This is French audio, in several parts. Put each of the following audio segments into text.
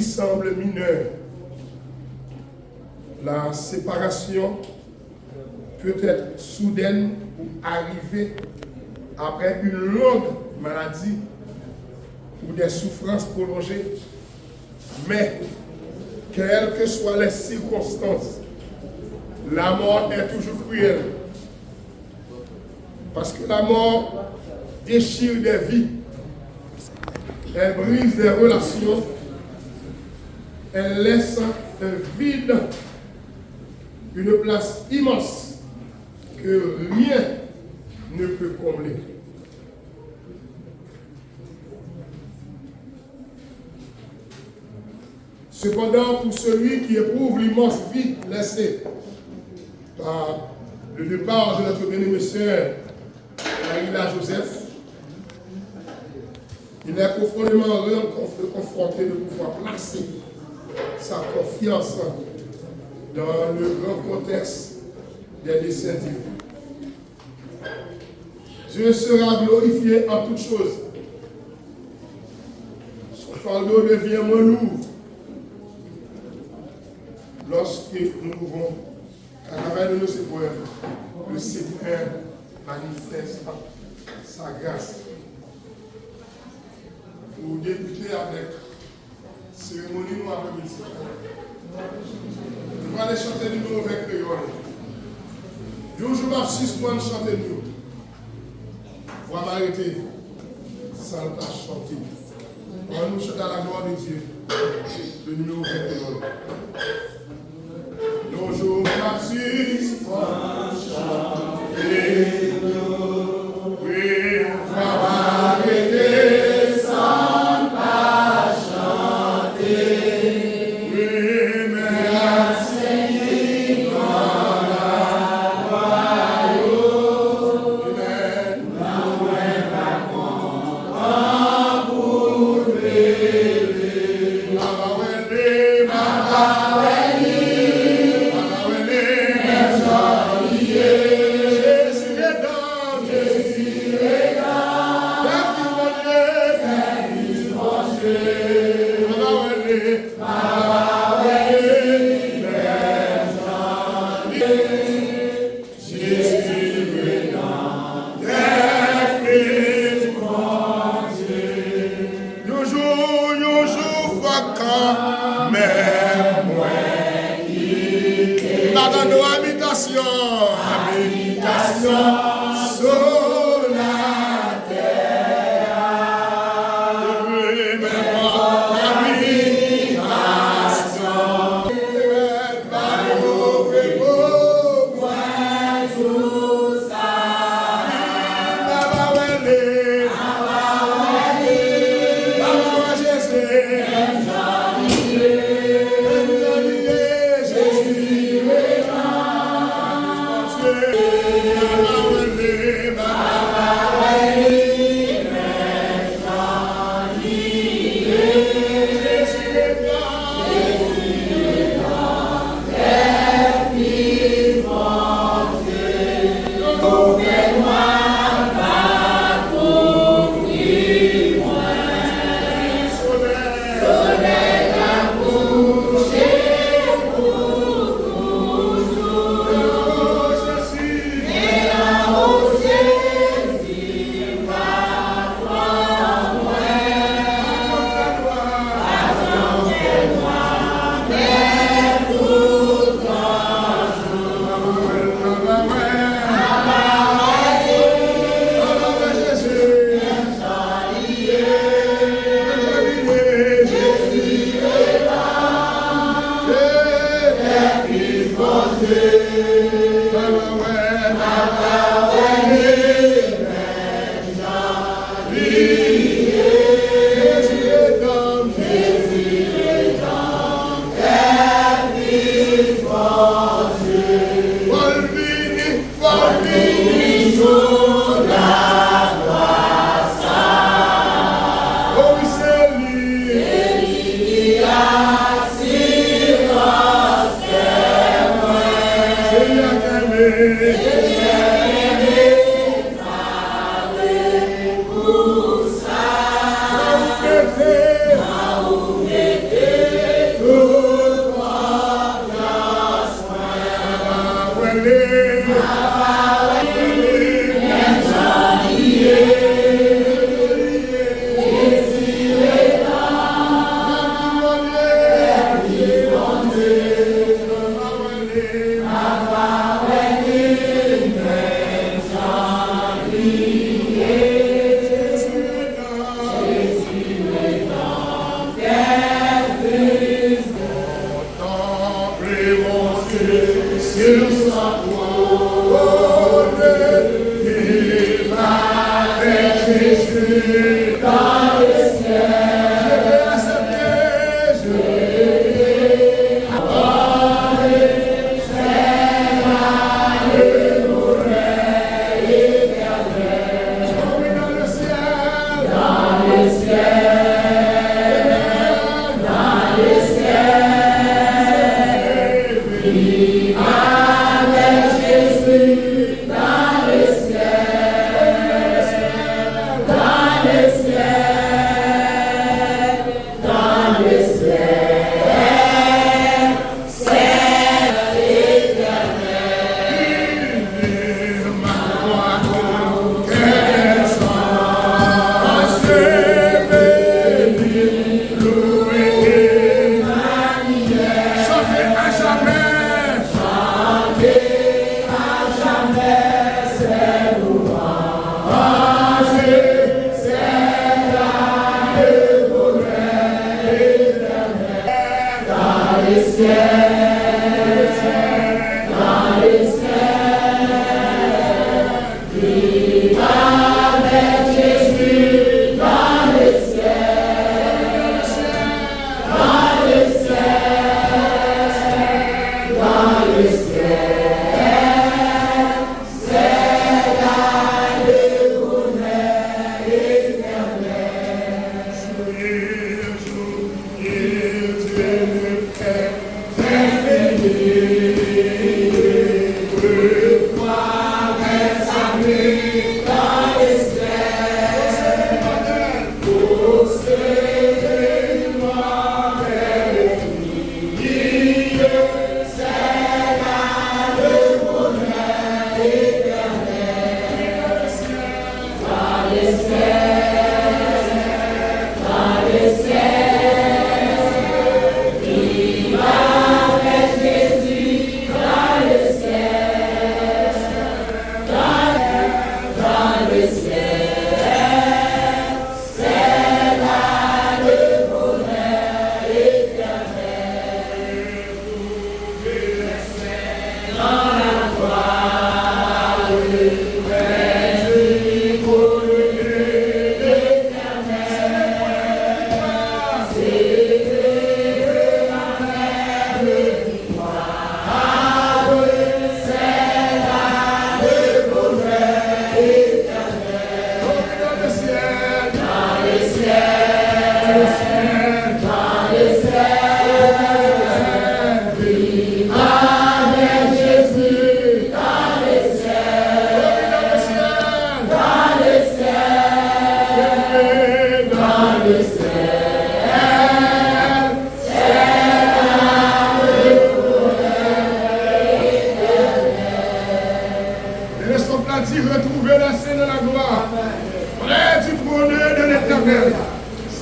qui semble mineur. La séparation peut être soudaine ou arriver après une longue maladie ou des souffrances prolongées. Mais, quelles que soient les circonstances, la mort est toujours cruelle. Parce que la mort déchire des vies, elle brise des relations, elle laisse un vide, une place immense que rien ne peut combler. Cependant, pour celui qui éprouve l'immense vide laissé par le départ de notre bien-aimée sœur Laïla Joseph, il est profondément confronté de pouvoir placer sa confiance dans le grand contexte des décès divins. Dieu sera glorifié en toutes choses. Son fardeau devient moins lourd lorsque nous pouvons, à travers de nos épreuves, le Seigneur manifeste sa grâce. Pour débuter avec cérémonie nous après-midi. Nous allons chanter du nouveau avec créole. Toujours ma suspendre chanter nous. Vous m'arrêter sans pas chanter. On nous chante à la gloire de Dieu. Le numéro 21. Nos jours passent, chanter nous. Oui, on va arrêter sans pas chanter. Oui, merci dans la gloire. Amen. Nous va content pour lui. Mabaweli, Mabaweli. Jésus est grand.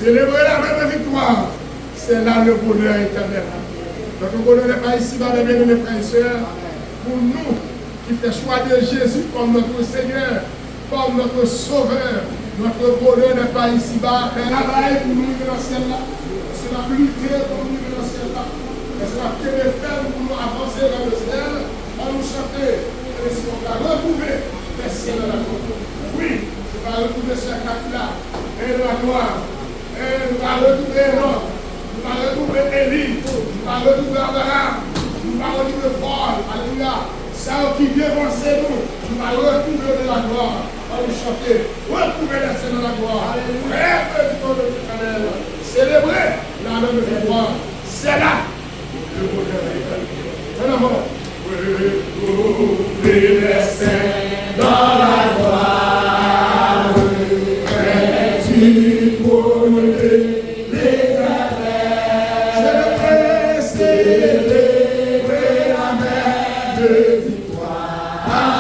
Célébrer la même victoire, c'est là le bonheur éternel. Donc le bonheur n'est pas ici, mes bien-aimés frères et sœurs, pour nous qui fait choix de Jésus comme notre Seigneur, comme notre Sauveur. Notre bonheur n'est pas ici-bas, mais là-bas pour nous vivre dans le ciel-là. C'est la lutte pour nous vivre dans le ciel-là. Et c'est la queue de fer pour nous avancer dans le ciel, à nous chanter. Et si on va retrouver les ciels de la gloire. Oui, on va retrouver ce cap-là. Et la gloire. Et nous allons retrouver Enoch. Nous allons retrouver Élie. Nous allons retrouver Abraham. Nous allons retrouver Paul. Alléluia. Ça qui dévancez nous. Nous allons retrouver de la gloire. On va chanter. Retrouver les ciels de la gloire. Rêve du nom de l'Éternel. Célébrer la même victoire. C'est là le bonheur éternel. C'est la mort. Retrouver les saints dans la gloire. Du bonheur l'éternel. Célébrer la mer de victoire. C'est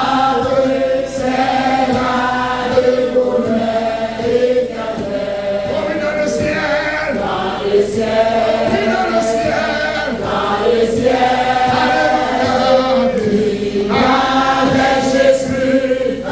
là le bonheur éternel. Oh, oui, dans le ciel. Dans le ciel. Oui, dans le ciel. Dans le ciel. Alléluia. Avec Jésus.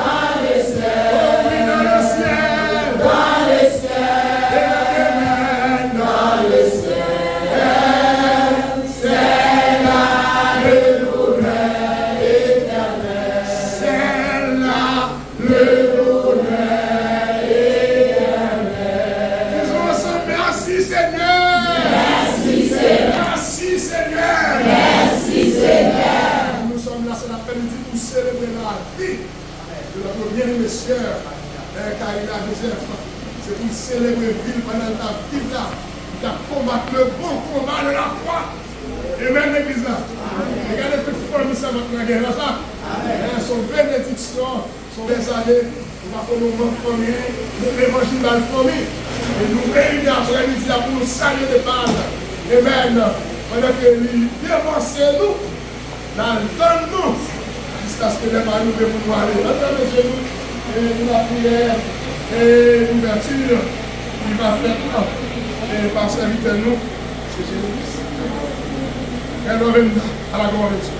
notre bien-aimé sœur, Kaila Joseph, c'est pour célébrer ville pendant ta vie là, qui a combattu le bon combat de la foi. Et même l'église là. Regardez toute forme ça votre guerre là, ça. Son bénédiction, son des années, nous avons un moment famille, l'évangile dans la famille. Et nous réunissons après-midi pour nous saluer de base. Amen. Pendant que lui dévancez nous, donne-nous, jusqu'à ce que les mains nous devons nous aller. Attendez chez nous, et la prière, et l'ouverture, il va faire quoi? Et par serviteur nous, c'est Jésus-Christ. Et nous venons à la gloire de Dieu.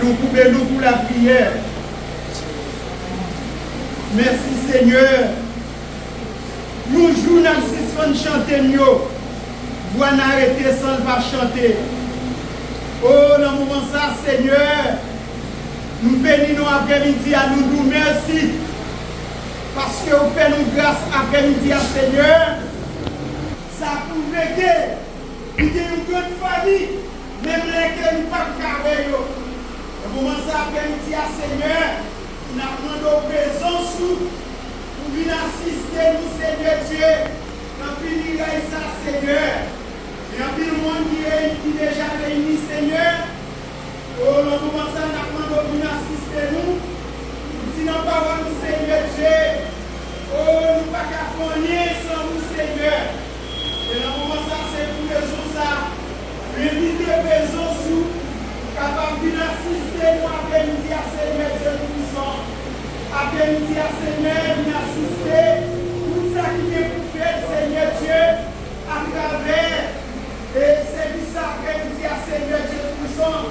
Nous coupons pour la prière. Merci Seigneur. Nous jouons dans le 6 chanter nous. Voix n'arrêter sans pas chanter. Oh, dans le moment ça, Seigneur, nous bénissons après-midi à nous merci. Parce que vous faites nous grâce après-midi à Seigneur. Ça prouve que nous avons une grande famille, même les que nous pas carré. Au moment ça, après-midi à Seigneur, nous avons demandé présence pour venir assister nous, Seigneur Dieu. Nous finir ça, Seigneur. Il y a plus de monde qui est déjà réuni, Seigneur. Oh, le moment ça, nous avons demandé pour venir assister nous. Nous disons parole, Seigneur Dieu. Oh, nous pas qu'à fournir sans vous, Seigneur. Et le moment ça, c'est pour raison ça. Inviter présence sous. Capable de assister nous après-midi à Seigneur Dieu Tout-Puissant. Après-midi à Seigneur, nous assister tout ça qui est pour faire, Seigneur Dieu, à travers et service après-midi à Seigneur Dieu Tout-Puissant.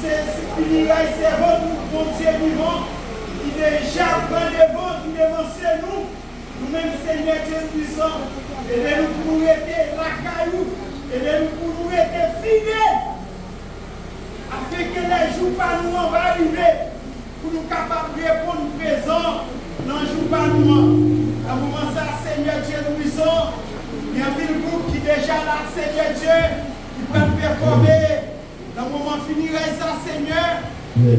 C'est fini là, c'est votre bon Dieu vivant, qui déjà prend devant, qui devance nous, nous-mêmes Seigneur Dieu Tout-Puissant, et de nous pour être la caillou, et de nous pour être fidèles. Afin que les jours par nous vont arriver pour nous capables de répondre présent dans les jours par nous. À un moment ça, Seigneur Dieu nous puissant, il y a un groupe qui est déjà là, Seigneur Dieu, qui peut performer. Dans le moment finirait ça, Seigneur,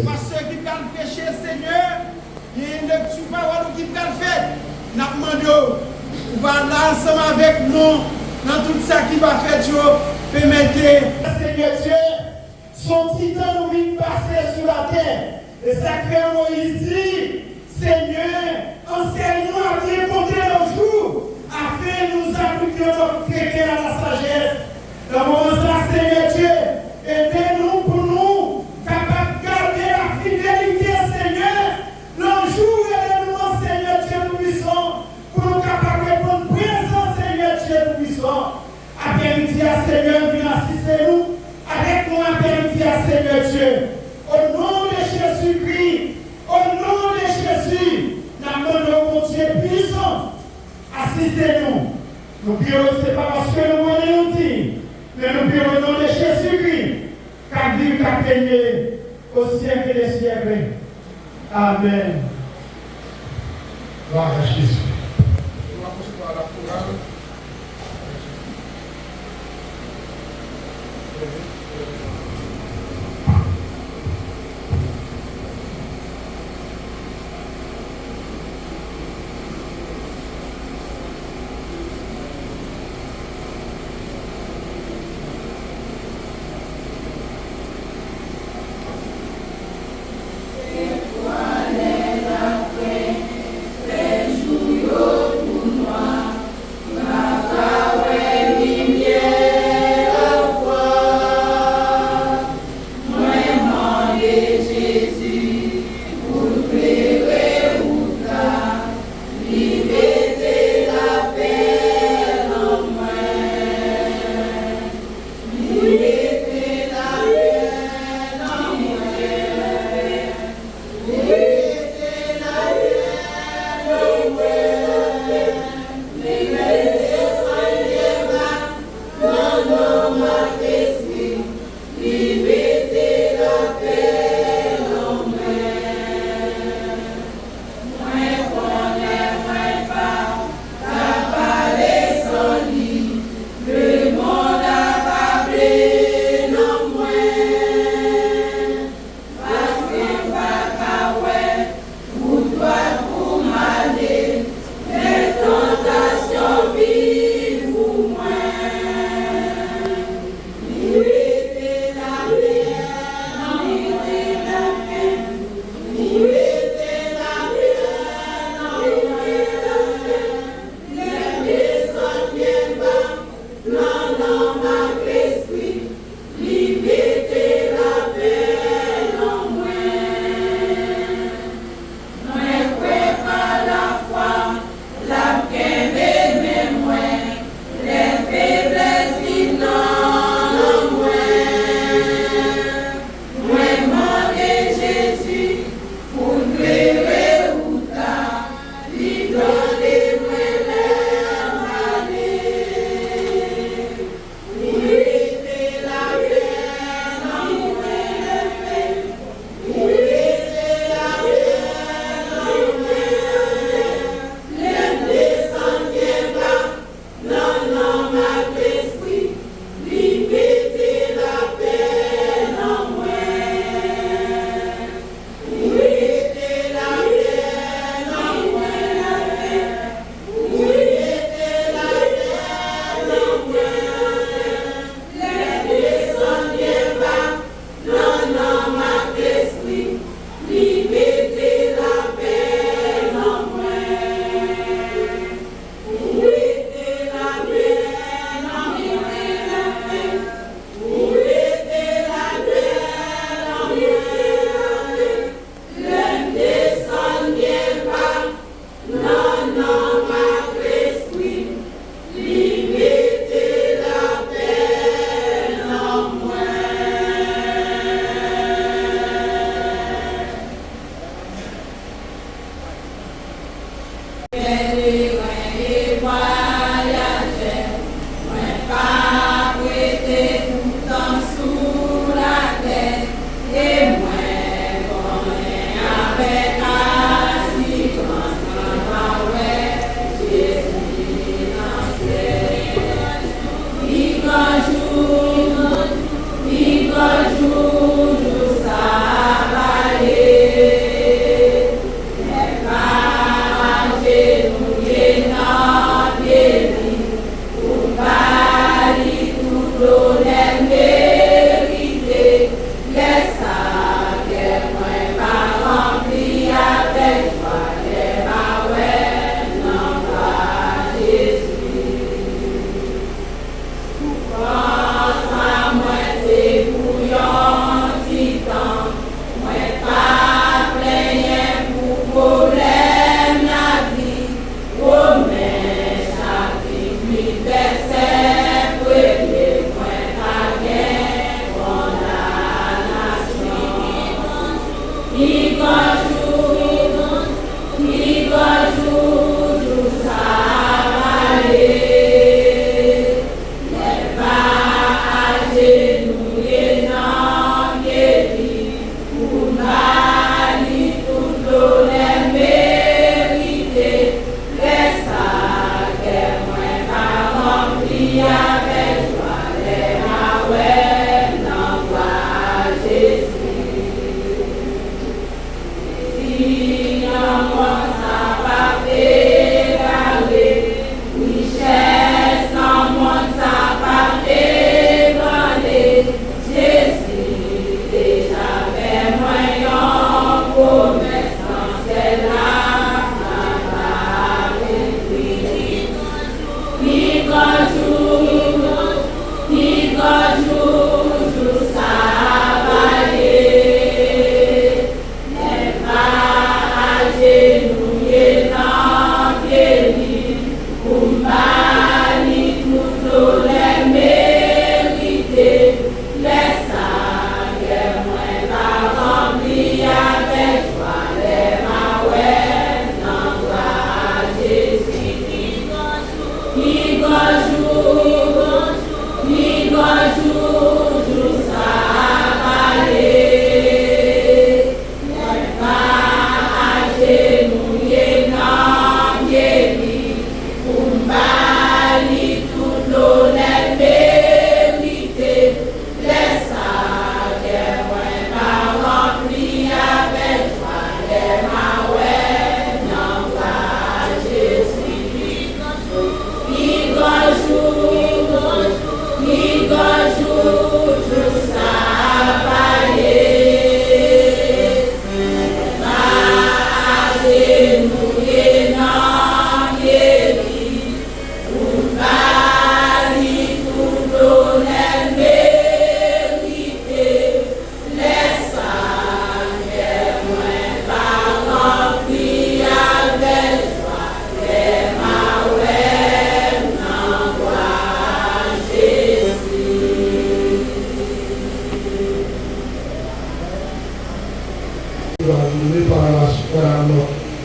parce que ceux qui peuvent pécher, Seigneur, il y a une lecture parole qui peut le faire. Nous demandons, on va là ensemble avec nous, dans tout ça qui va faire Dieu, permettez, Seigneur Dieu. Son titan nous vient passer sur la terre. Et ça fait Moïse dit, Seigneur, enseigne-nous à bien compter nos jours, afin de nous appliquer notre chrétien à la sagesse. Dans le moment ça, Seigneur Dieu, aidez-nous pour nous, capables de garder la fidélité, Seigneur. Le jour, aidez-nous, Seigneur Dieu Tout-Puissant, pour nous capables de répondre présent, Seigneur Dieu Tout-Puissant. Après-midi, Seigneur, viens assister nous. Avec nous après-midi à Seigneur Dieu, au nom de Jésus-Christ, au nom de Jésus, nous demandons mon Dieu puissant, assistez-nous. Nous prions, ce n'est pas parce que nous voulons dire, mais nous prions au nom de Jésus-Christ, qu'à vivre, qu'à régner au siècle des siècles. Amen. Gloire à Jésus. Nous allons poursuivre la chorale. Pour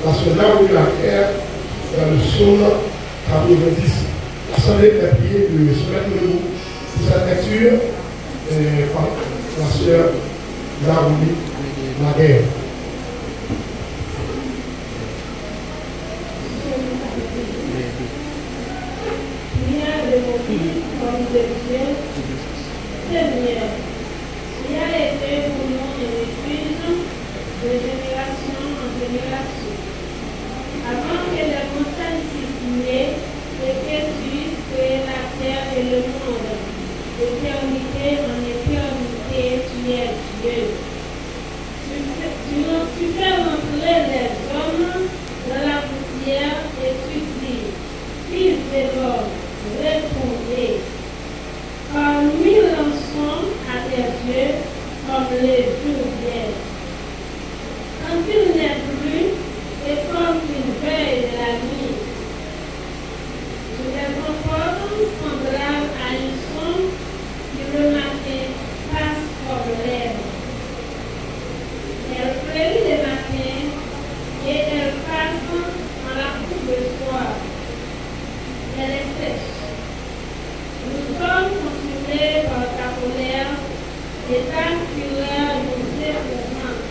nationale de la terre, dans le psaume 90. L'Assemblée est priée de se mettre debout pour cette lecture par la sœur Laouli Laguerre. Seigneur, qui a été pour nous une refuge de génération en génération. Avant que les montagnes fussent nées et que tu eusses créé la terre et le monde, d'éternité en éternité, tu es Dieu. Tu fais rentrer les hommes dans la poussière et tu dis, fils de l'homme, répondez. Quand nous lançons à tes yeux comme les jours d'hier. Quand il n'est plus, et comme une veille de la nuit, tu les emportes semblables à une sonde qui le matin passe comme l'air. Elle fleurit le matin et elle passe dans la coupe de soir. Elle est sèche. Nous sommes consumés par ta colère et ta fureur nous épouvante.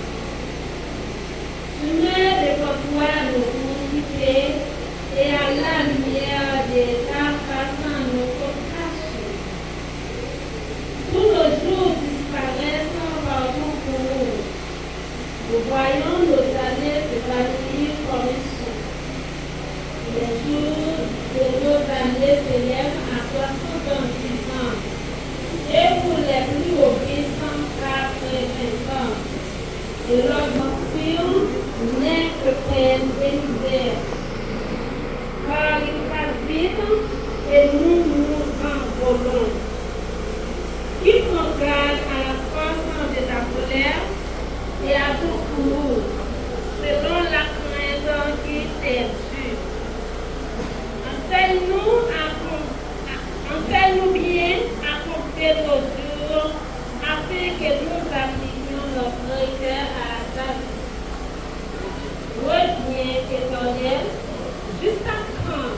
Tu mets devant toi nos iniquités et à la lumière de ta face nous sommes cachés. Tous nos jours disparaissent partout pour nous. Nous voyons nos années s'évanouir comme ils sont. Les jours de nos années s'élèvent à 70 ans. Et pour les plus obéissants, 80 ans. Et leur mention n'est que peine et misère. Car ils passent vite et nous nous envolons. Qui prend garde à la force de ta colère et à tout courroux, selon la crainte qui t'est due. Enseigne-nous bien à compter nos jours, afin que nous appliquions notre cœur à ta vie. Reviens, Éternel, jusqu'à quand?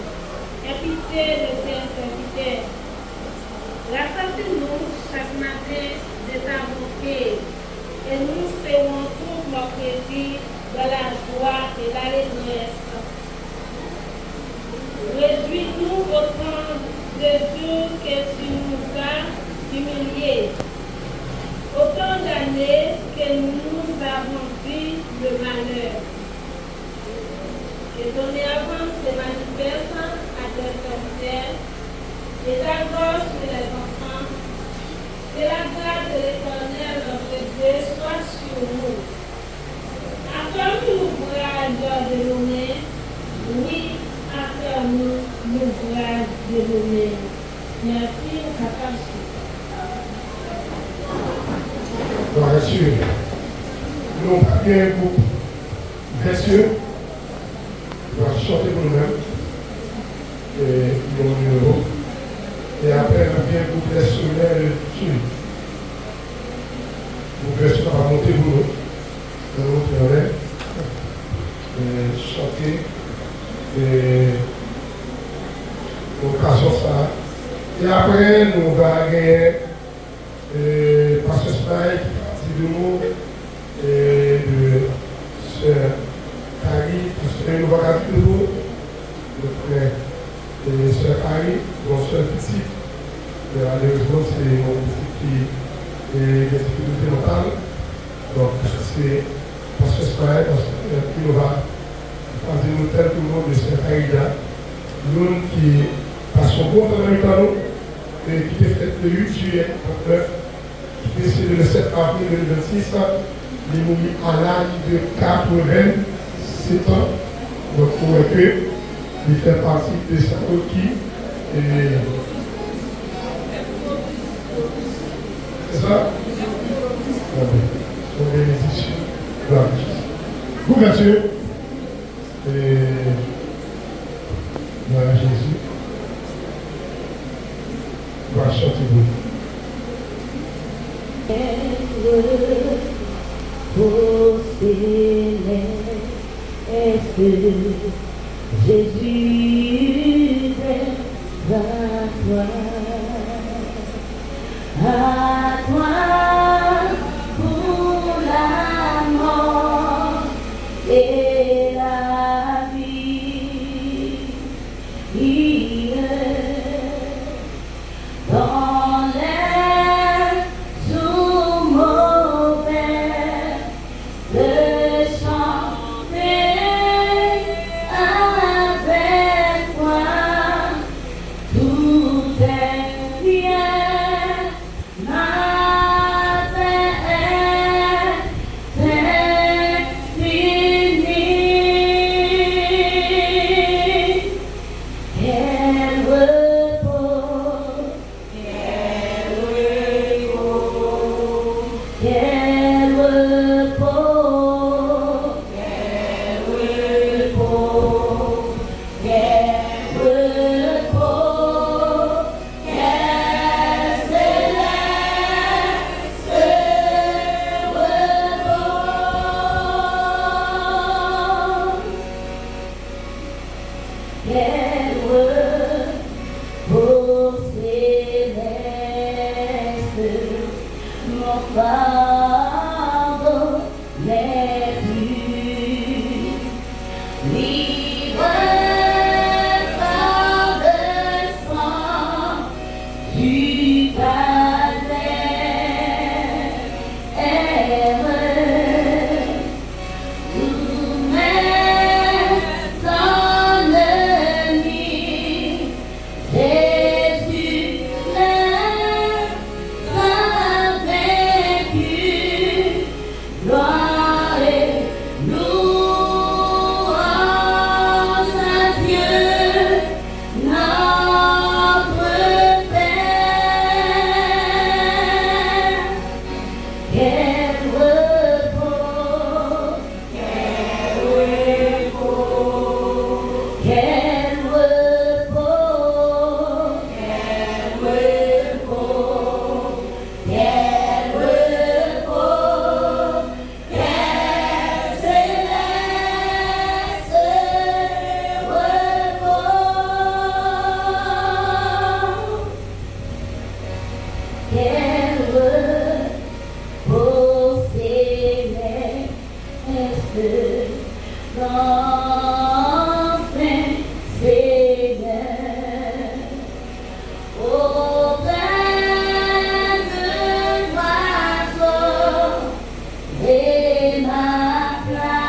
Aie pitié de tes serviteurs. Rassasiez-nous chaque matin de ta bonté, et nous ferons tout notre plaisir dans la joie et l'allégresse. Réjouis-nous autant de jours que tu nous as humiliés, autant d'années que nous avons vu le malheur. Et ton avance se manifeste à tes serviteurs, et ta gorge sur les enfants. Que la grâce de l'Éternel, notre Dieu, soit sur nous. Accorde-nous l'ouvrage de nos mains, oui, accorde-nous l'ouvrage de nos mains. Merci, Papa. Bien sûr, nous avons bien un groupe précieux. On va chanter pour nous-mêmes. Et mon numéro. Et après, on vient pour les semaines dessus. Vous pouvez va monter pour nous. Dans notre oreille. Chanter. Et l'occasion ça. Et après, nous allons gagner Pasteur Spike, petit de mots, et de Sœur Carrie, Pasteur nous allons gagner notre frère. Et Sœur Harry, mon seul petit, malheureusement c'est mon petit qui est des difficultés mentales. Donc c'est Pasteur Spire, qui nous va passer nous quelques mots de Sœur Harry là. Nous qui passons bon temps avec nous, et qui est fait le 8 juillet 39, qui est décédé le 7 avril 2026, il est mouillé à l'âge de 87 ans. Donc pour que il fait partie de sa qui c'est ça? Son bénédiction. Couverture. Et voilà Jésus. On va chanter vous. Au céleste. que Jésus est à toi. À toi pour la mort et la vie. Dans les jours mauvais, de chanter avec toi, tout est bien, ma paix est finie. Quel repos, quel repos, quel repos, quel repos, quel repos, quel céleste repos. Quel repos céleste, mon fardeau n'est plus. Libre par le sang du calvaire. Tous mes ennemis, Jésus les a vaincus. Gloire et louange à Dieu, notre Père. Quel repos, quel repos, quel repos, quel repos, quel repos, quel céleste repos. Quel repos céleste, l'enfant Seigneur, au plein de l'oiseau et ma place.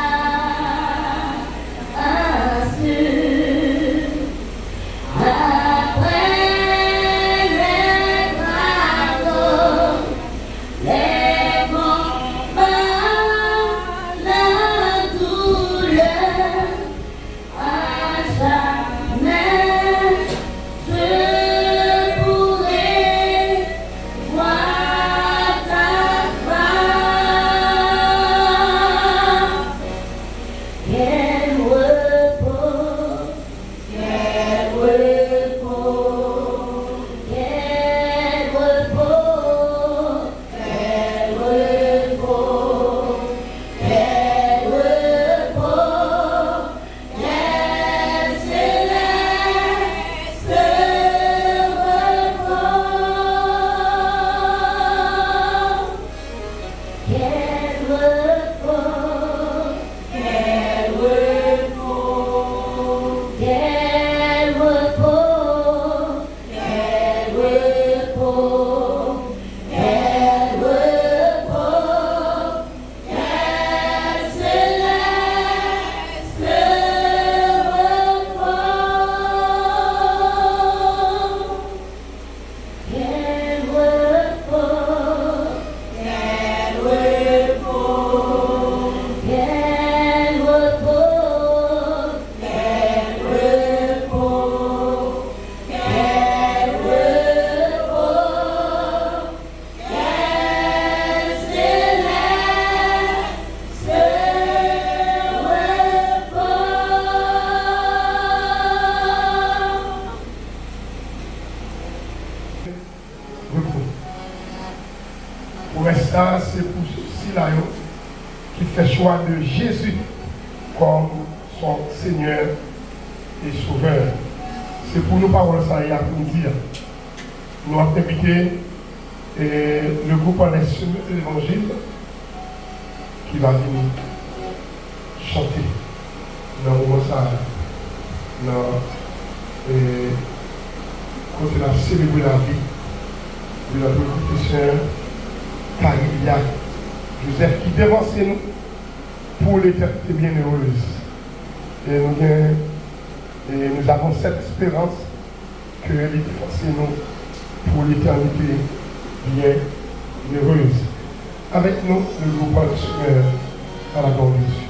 Après les travaux, les combats, la douleur, à jamais je pourrai voir ta face. Quel repos, quel repos, quel repos, quel repos, quel repos, quel céleste repos. Quel repos, quel repos, quel repos, quel repos, quel repos, quel céleste repos. Quel repos, quel repos, quel repos, quel repos, quel repos, quel céleste repos. Pour ça, c'est pour ceux-ci là qui fait choix de Jésus comme son Seigneur et Sauveur. C'est pour nous paroles ça et à nous dire. Nous avons invité le groupe en l'évangile qui va venir chanter dans le moment ça, quand il a célébré la vie de notre professeur Carilia Joseph qui dévançait nous pour l'éternité bienheureuse. Et nous avons cette espérance que les dévançait nous pour l'éternité bienheureuse. Avec nous, le groupe à la gloire de Dieu.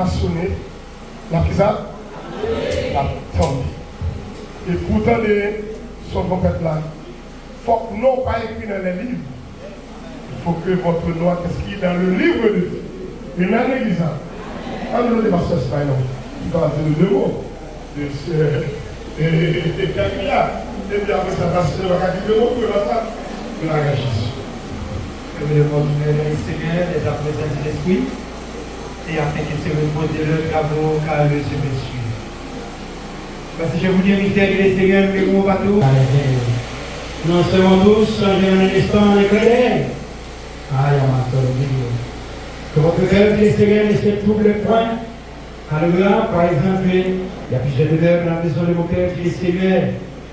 sonné, la qui ça? La tombe. Et pourtant, son compète là, il faut que non pas écrit dans les livres. Il faut que votre nom, qu'est-ce qui est dans le livre de vie. Et même l'église, quand nous ne passons pas, non. Il va dire deux mots. Et Camilla, et puis après ça passe, il va dire deux mots pour la réagisse. Le Seigneur les a présentés l'esprit et afin qu'il se repose de leurs travaux car le Dieu me suit. Parce que je vous dis, mystère que le Seigneur me mon bateau. Nous serons tous changés en un instant en éclair. Aïe, ma soeur, que votre cœur, le Seigneur, ne se trouble point. Alléluia, par exemple, il y a plusieurs demeures dans la maison de mon Père qui est Seigneur.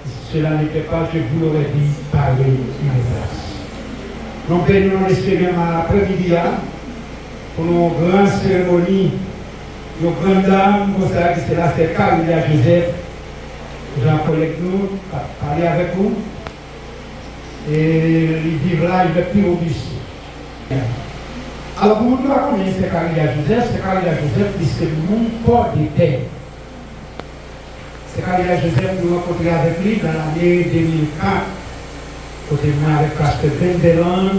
Si cela n'était pas, je vous l'aurais dit, parlez une place. Nous prenons l'espérance à l'après-midi pour nos grandes cérémonies, nos grandes dames, comme ça, qui c'est là, c'est Carolia Joseph. Jean-Paul avec nous, parler avec nous. Et ils vivent là, ils veulent plus robuste. Alors, pour nous, on connaît c'est Carolia Joseph, puisque mon port de terre. C'est Carolia Joseph, nous rencontrons avec lui dans l'année 2004. Côté moi avec Pasteur Ben Belan,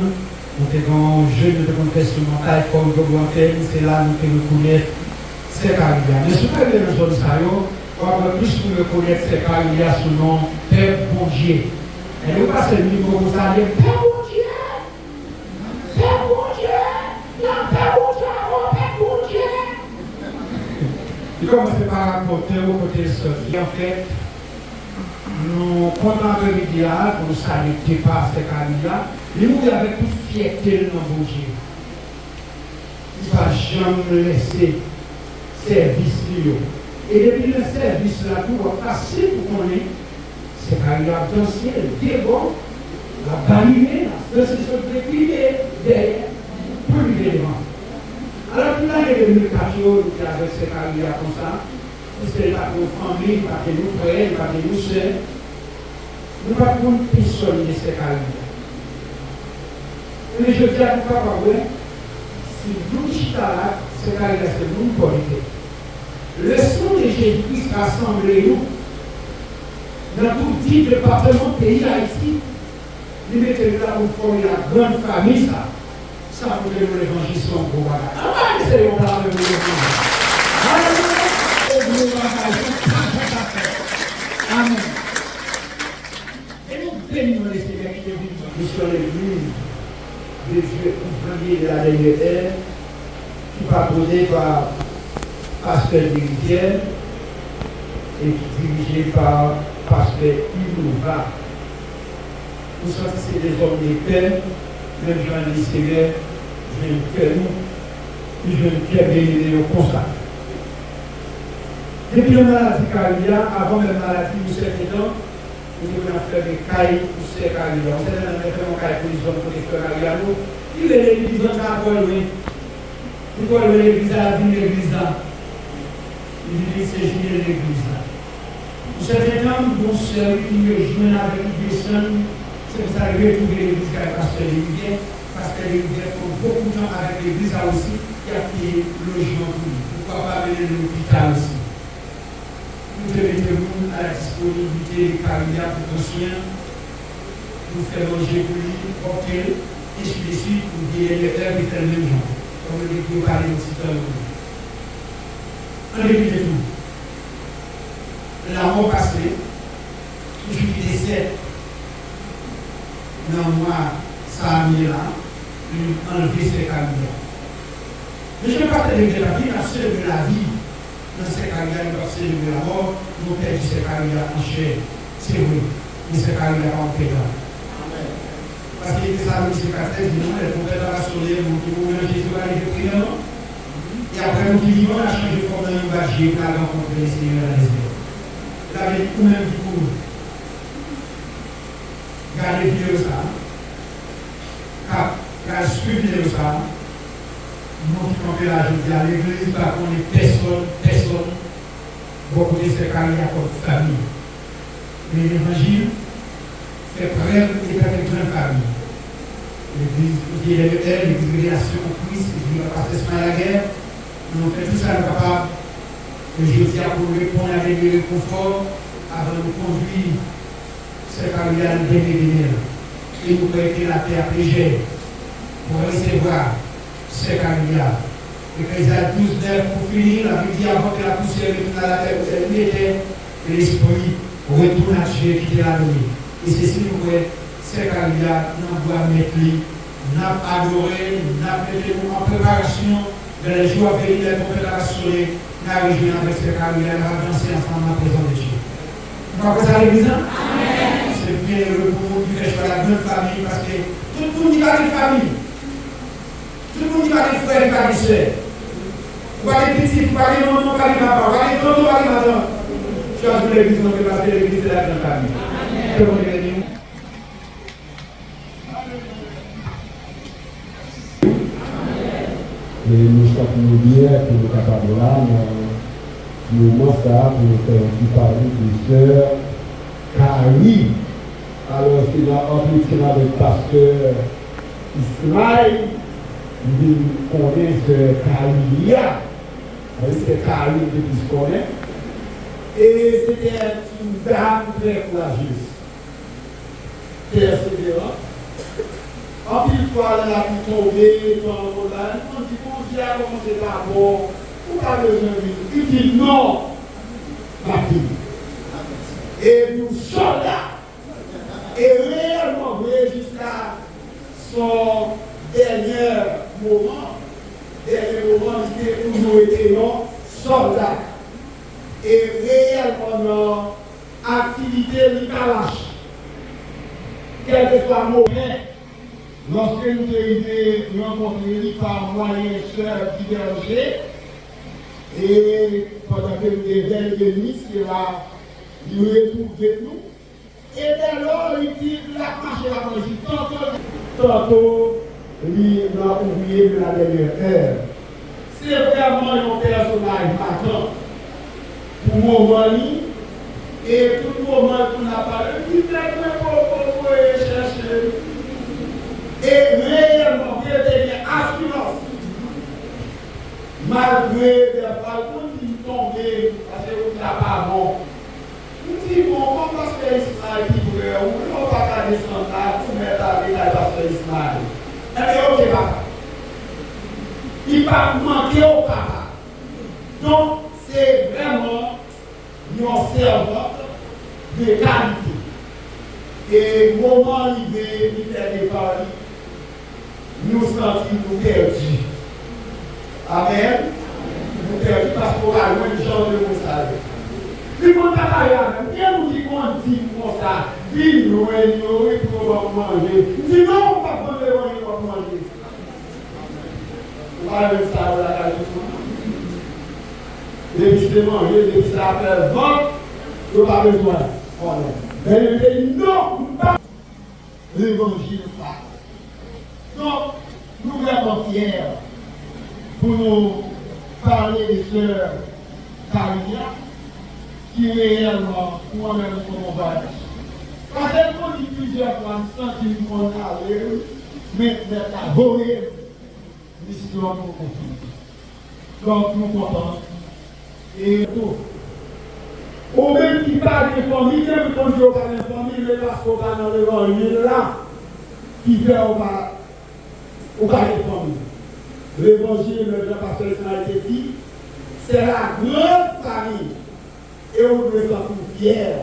nous avons un jeune de montagne comme Gobouantel, c'est là que nous connaissons ces Carolia. Mais si vous avez dans zone Sayo, on va plus pour le connaître ces Carolia sous le nom Père Bon Dieu. Et nous passons le micro pour ça, Père Bon Dieu, Père Bon Dieu, Père Bon Dieu, Père Bon Dieu. Il commence par rapporter au côté de ce qui en fait. Nous, pendant l'après-midi, pour nous saluer par ces Carolia, nous avec toute fierté dans mon Dieu. Il ne va jamais laisser service. Et depuis le service, là, tout va facile pour qu'on ait ces Carolia danser, le débat, la baliner, la procession de déplier derrière, pour lui devant. Alors, tout l'année 2014, nous avons avec ces Carolia comme ça. C'est pas nos familles, pas de nos frères, pas de nos soeurs. Nous ne pouvons pas personne de ces Carolia. Mais je dis à vous, papa, si nous chita là, ces Carolia, c'est nous qualité. Le son de Jésus-Christ rassemble nous dans tout 10 départements pays Haïti. Nous mettons là pour former la grande famille, ça. Ça pour que l'évangile soit un gros bagage. Ah, c'est un bagage de l'évangile. Amen. Et nous bénissons les Seigneurs qui est venu. Nous sommes l'église de Dieu ouvrier de la dernière ère, qui va posé par Pasteur Dirigière et qui dirigé par Pasteur Yves. Nous sommes ici des hommes de paix, même Jean le Seigneur, je vais faire nous, je vais faire bénir au constat. Depuis la maladie Carolia, avant la maladie, nous sommes dedans, nous devons faire des cailles pour ces Carolia. On sait que nous faisons des cailles pour les hommes pour les faire Carolia. Il est l'église, on a encore loin. Il faut aller l'église à la vie de l'église là. Il dit c'est juillet l'église là. Nous sommes dedans, nous sommes joints avec une personne, c'est pour ça que nous retrouver l'église avec Pasteur Lévivier. Pasteur Lévivier font beaucoup de temps avec l'église là aussi, qui a fait logement pour lui. Pourquoi pas aller à l'hôpital aussi? Nous mettons à la disponibilité des Carolia pour nos chiens, nous faire manger pour lui, porter, et ainsi de suite, pour dire les frères qui font le même genre. Comme on dit, pour parler de petit temps. En début de tout, la mort passée, toujours qui décède dans le mois, ça a mis là, enlever ces Carolia. Mais je ne vais pas te dire la vie, la seule de la vie. Dans ces Carolia, nous avons célébré la mort, nous perdons ces Carolia en chair. C'est vrai, mais ces Carolia en pédale. Parce qu'il était ça, M. Castel, dit non, les prophètes ont rassuré, nous pouvons Jésus va aller prier, non? Et après, nous qui vivons, on a changé de forme dans une bâche, on a rencontré le Seigneur dans les yeux. Il avait tout même du coup. Gardez vidéo ça. Car suivre vidéo ça. Nous qui comptons la journée à l'église, parce qu'on est personne, beaucoup de ces Carolia comme famille. Mais l'évangile fait preuve d'être une grande famille. L'église de Révélation au Christ, l'église de Pasteur Ismaël Laguerre, nous faisons tout ça capable. Et je tiens pour répondre avec le confort avant de conduire ces carrières de dernier. Et nous prêter la terre légère pour recevoir ces carrières. Et Ecclésiaste 12:9 pour finir, la Bible dit avant que la poussière retourne à la terre où elle était, et l'esprit retourne à Dieu qui était la nuit. Et c'est ce nous voyons, ces carrières, nous doit mettre, nous adorer, nous mettre en préparation de les jours à venir, les préparation, nous réjouir avec ces carrières, nous avancer ensemble en présence de Dieu. Vous comprenez ça, l'église? C'est bien heureux pour vous qui faites la bonne famille parce que tout le monde n'y va pas de famille. Tout le monde n'y va pas de frères et pas de sœurs. Vous pas de petits, vous pas de maman, pas de papa, vous pas de tonton, pas de madame. Je pense que l'église, on fait passer l'église de la grande famille. Que vous voulez. Et nous sommes bien pour nous capables là, nous moment ça pour nous faire un petit parler de sœur Carrie. Alors c'est là en plus avec le pasteur Ismaël, nous connaissons sœur Carrie. C'est Carrie que nous connaissons. Et c'était une dame très courageuse, persévérante. En plus, fois, elle a pu tomber dans le monde, on dit, bon Dieu a commencé d'abord, vous pas besoin de lui. Il dit non, ma fille. Et nous sommes là. Et réellement, jusqu'à son dernier moment, il a toujours été un soldat. Et réellement, activité, il pas lâche. Quel que soit le moment. Lorsque nous avons rencontré par moyen sœur divergée, et pendant que nous avons des ministres, il retrouve nous. Et dès lors, il dit la marche la magie. Tantôt, il a oublié de la dernière heure. C'est vraiment un personnage marquant pour mon mari, et tout le moment qu'on a parlé, il dit pour chercher. Et réellement, il y a des assurances. Malgré des balcons qui tombent, parce que vous n'avez pas bon. Nous disons, bon, parce que Ismaël qui voulait, on ne va pas descendre là, pour mettre avec la pasteur Ismaël. Eh bien, ok, papa. Il va manquer au papa. Donc, c'est vraiment une servante de qualité. Et au moment où il fait des paris, nous sentons nous perdus. Amen. Nous perdus parce qu'on a loin de gens de nous saluer. Puis quand on a bien nous dit qu'on dit comme ça, puis nous pour manger. Dis non, on ne va pas prendre pour manger. On va le savoir la cage de depuis de manger, depuis ça faire vente, on n'a pas besoin. Mais il dit non, pas l'évangile pas. Donc, nous sommes vraiment fiers pour nous parler des sœurs Caria, qui réellement, moi-même, comme on va dire. Parce qu'on dit plusieurs fois, nous sentons qu'on a l'air, mais la volée, mission pour conflit. Donc, nous comptons. Et tout. Ou même qui parle de famille, même quand je parle de famille, mais parce qu'on va dans l'évangile là, qui fait au cas de famille. L'évangile, le pasteur Ismaël a dit, c'est la grande famille. Et on doit s'en fier.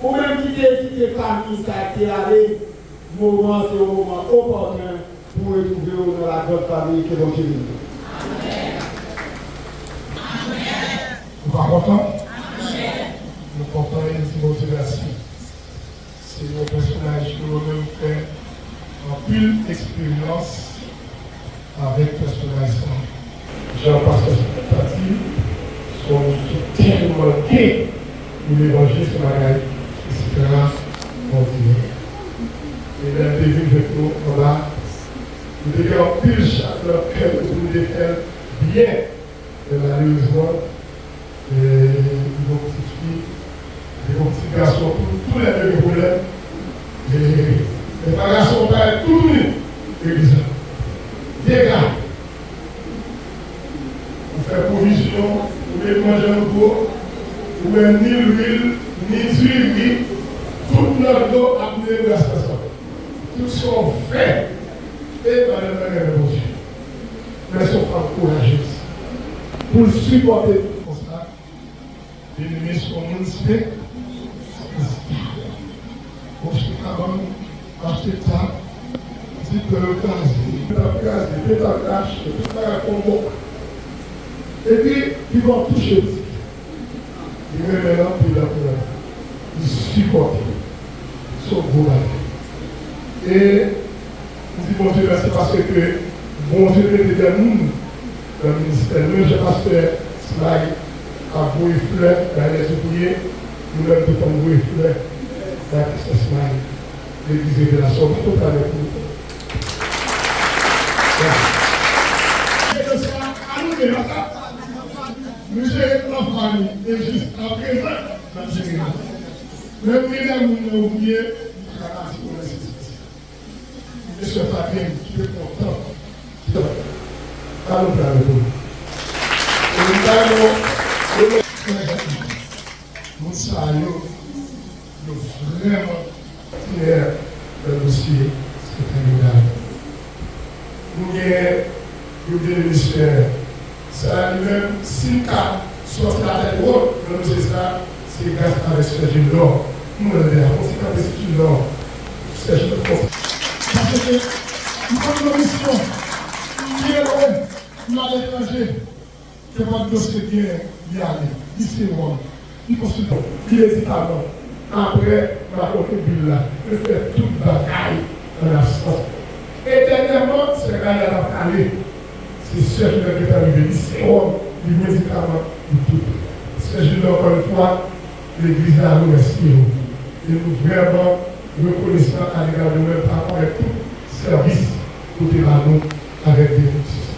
Ou même quitter famille, ça a été allé, moment, c'est au moment opportun pour retrouver dans la grande famille que l'on dit. Amen. Vous êtes content? Nous comptons une motivation. C'est un personnage qui nous-mêmes fait en pile expérience avec le personnage. Jean-Pasteur Tati sont tellement gays pour l'évangile sur la gueule, etc. Et là, il est venu avec nous en bas. Nous avons en pile chaleur que nous devons faire bien. Et malheureusement, ils vont des petits garçons, tous les deux problèmes. Les garçons vont être tout l'église. Des gars, on fait l'eau, ni l'huile, ni d'huile, tout notre dos a amené grâce à ça. Tout sont faits et par le Dieu. Mais sont pas courageux. Pour supporter tout ça, les ministres sont municipaux. Pour ce qui est acheter ça, si tu veux le casse, tout ça combo. Et puis, ils vont toucher. Ils reviennent là, puis là, ils supportent. Ils sont beaux. Et on dit bon Dieu, c'est parce que bon Dieu était des gens dans le ministère. Nous, je pense que Smile a voué fleur dans les ouvriers, nous-mêmes nous avons voué fleur dans le Smile. L'église de la Somme, tout à l'heure. Nous gérons la famille et jusqu'à présent, nous gérons. Même les gens nous ont oublié, et ce Fabien qui est content. Allons dans le dos. Et nous saluons vraiment fiers de dossier secrétariat. Nous avons des ministères. Ça lui-même, 6 cas sortent la tête haute, c'est ça, c'est grâce à l'expression de l'or. Nous, on est là, on s'est capé sur l'or. C'est juste pour ça. Parce que nous avons une mission qui est loin, nous à l'étranger, qui n'est pas de dossier qui est y aller. Ici, il consulte, il hésite avant. Après, on a contribué là, on fait toute bataille dans la sorte. Et dernièrement, c'est quand il a parlé. C'est sûr que le est arrivé ici, du médicament, du tout. C'est juste encore une fois, l'Église a remercié. Et nous vraiment reconnaissons à l'égard de nous par rapport à tout service pour nous avec des outils.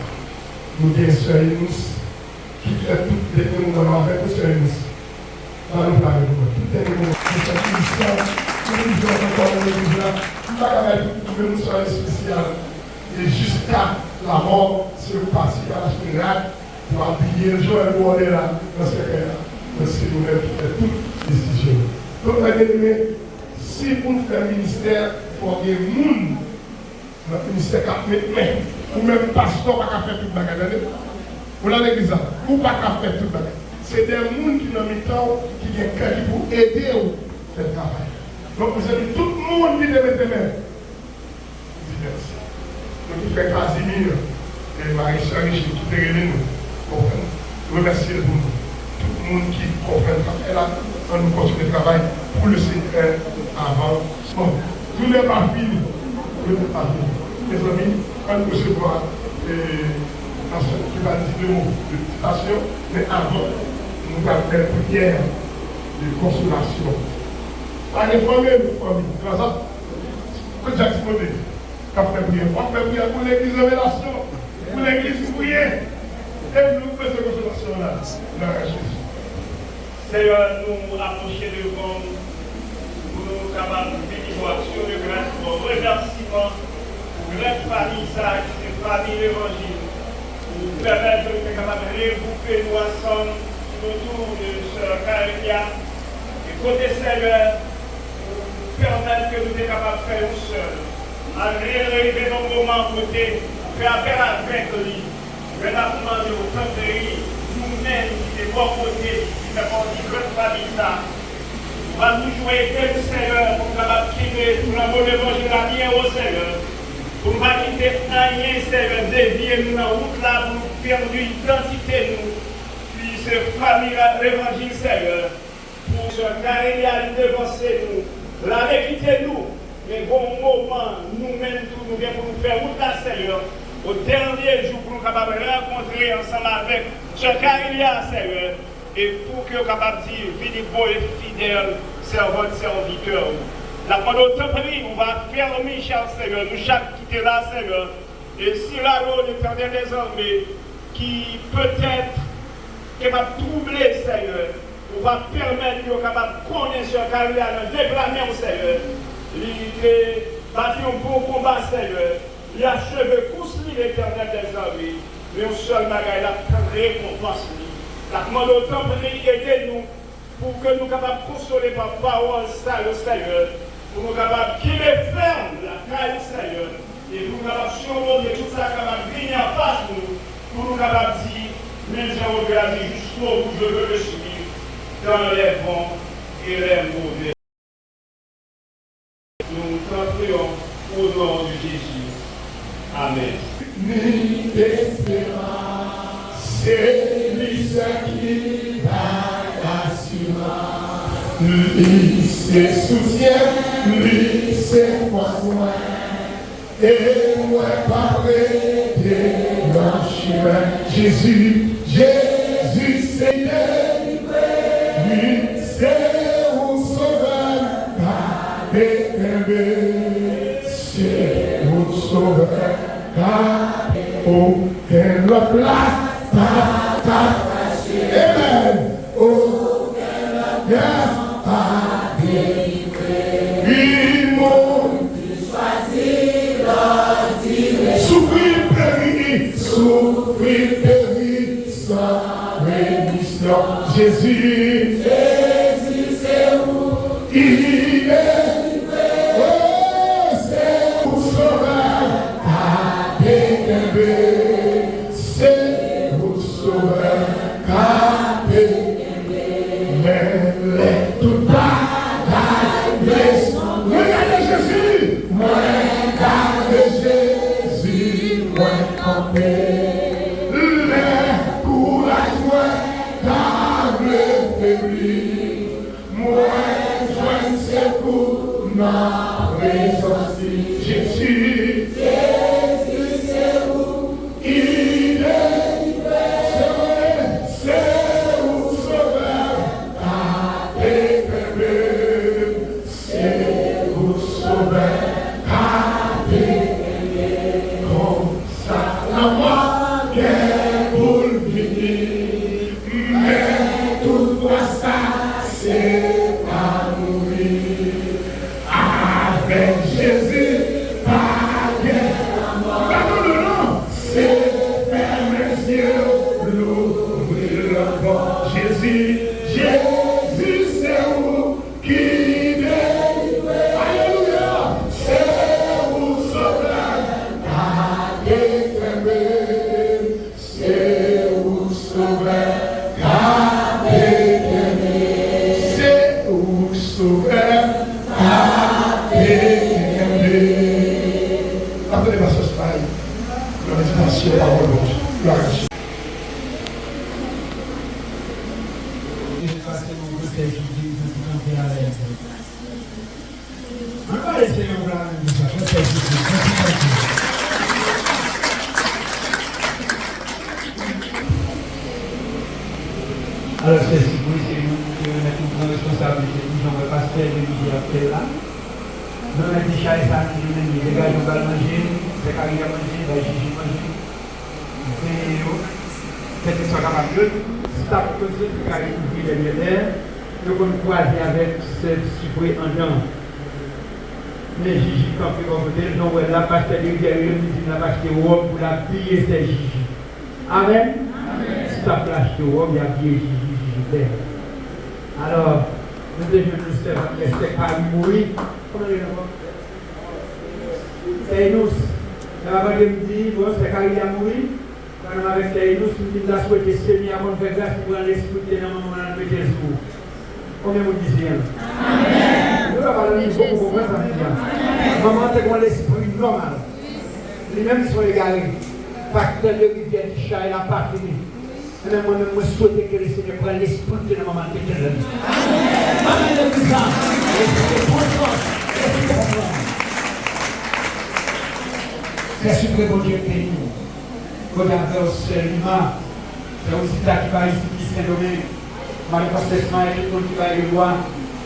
Nous avons Sœur Inous qui fait toutes les moments avec nous, Sœur Inous. Nous parlons de nous. Toutes les moments qui sont Christians, nous avons encore l'Église là. Nous avons une soirée spéciale. Et jusqu'à la mort, si vous participez à la générale, pour appuyer le jour et le là, dans ce cas-là, parce que nous-mêmes qui faisons toutes les décisions. Donc, si vous faites un ministère, il faut qu'il y ait des gens dans le ministère qui met main, ou même pasteur qui a fait tout le bagage. Vous l'avez l'église, ou pas qui a fait tout le bagage. C'est des gens qui ont mis temps, qui ont créé pour aider à faire le travail. Donc, vous avez tout le monde qui met des mains. Merci. Donc, il fait Casimir et Marie-Charles qui tout est réuni, nous remercier tout le monde qui comprend le là, on nous continue le travail pour le Seigneur avant. Bon, tout n'est pas fini. Tout n'est pas fini. Mes amis, quand nous recevons qui va dire le mot de citation, mais avant, nous allons faire une prière de consolation. Par les familles, grâce à que Jacques Simone. On fait prière pour l'église de révélation, pour l'église prière. Et nous faisons consolation là, dans Jésus. Seigneur, nous approcher devant pour nous capables de bénédiction de grâce, pour remerciement pour notre famille, ça, qui est famille l'évangile, pour nous permettre de nous capables de regrouper nous ensemble autour de Sœur Carélia. Et côté Seigneur, pour nous permettre que nous soyons capables de faire nous seuls. À relever nos moments côté, faire appel avec lui, mais la demande au temps de nous-mêmes, qui est bon côté, qui fait partie de notre famille, ça. On va nous jouer tel Seigneur pour nous quitter tout l'amour de l'évangile à bien au Seigneur. Pour nous quitter rien, Seigneur, dévier nous dans la route là, pour nous perdre l'identité, nous. Puis cette famille, l'évangile, Seigneur, pour se carrer à dévancer nous, la quitter nous. Mais bon moment, nous-mêmes, nous venons pour nous faire route à Seigneur. Au dernier jour, pour nous capables de rencontrer ensemble avec ce Carélia, Seigneur. Et pour que nous capables de dire, Philippe et fidèle, servant, serviteur. La pendant autant pris, on va fermer, cher Seigneur, nous chaque quitter là, Seigneur. Et si là, l'Éternel des armées, qui peut-être capable de troubler, Seigneur, on va permettre que nous capables de connaître ce Carélia, de déclamer au Seigneur. Il est bâti un bon combat, Seigneur. Il a achevé course l'Éternel des armées. Mais un seul bagage, il a récompense. La demande au temple d'aider nous pour que nous capables de consoler par parole, Seigneur, pour nous capables de guider ferme la caille, Seigneur, et pour nous capables de surmonter tout ça, capable de venir en face de nous, pour nous capables de dire, même si on regarde jusqu'au bout, je veux le suivre dans les bons et les mauvais. Nous t'en prions au nom de Jésus. Amen. Ni d'espérance, c'est lui qui va l'assurance. Lui c'est soutien, lui c'est poison. Et moi parler de l'enchimène. Jésus c'est délivré. Lui c'est mon sauveur. C'est mon sauveur. Oh, quelle place, Amen. Oh, quelle place, il m'ont choisi l'ordinaire. Souffrir, périr, sans rémission. Jésus, c'est où il est. Oh, c'est mon sauveur. C'est vous sauveur, mais tout regardez Jésus, regardez Jésus, moi campé, le courage, moi table faibli, moi joint secours, ma présence, Jésus. Alors, c'est si vous voulez, c'est une responsabilité, nous avons pas fait de l'idée après là. Nous avons dit, chai, ça, les gars, ils vont manger, c'est quand ils vont manger, ils vont manger. C'est une histoire capable de ça pour que ceux qui arrivent à vivre les biens, nous pouvons croiser avec ce supposé en dents. Mais Gigi, quand on va voter, nous avons la pâte de rivière, nous avons acheté robe pour la piller, c'est Gigi. Amen. Si tu as acheté robe, il y a pillé Gigi. Alors, nous devons nous faire rester par mourir. Comment on c'est nous. La maman me dit, bon, c'est quand il a mouru. Quand on avec nous, nous avons souhaité Seigneur avant de faire grâce pour aller écouter dans le moment de mettre les jours. Combien vous disiez? Amen. Nous avons parlé beaucoup pour ça. Maman, c'est comme l'esprit normal. Les-mêmes sont égarés. Facteur de rivière du chat, il n'a pas fini. Mais moi-même, je souhaite que le Seigneur prenne l'esprit de la maman qui est là. Amen. Amen. C'est super bon Dieu béni. Quand il y a un Selma, c'est aussi là qui va ici, Saint-Domingue, manifestement, et tout le monde qui va y voir.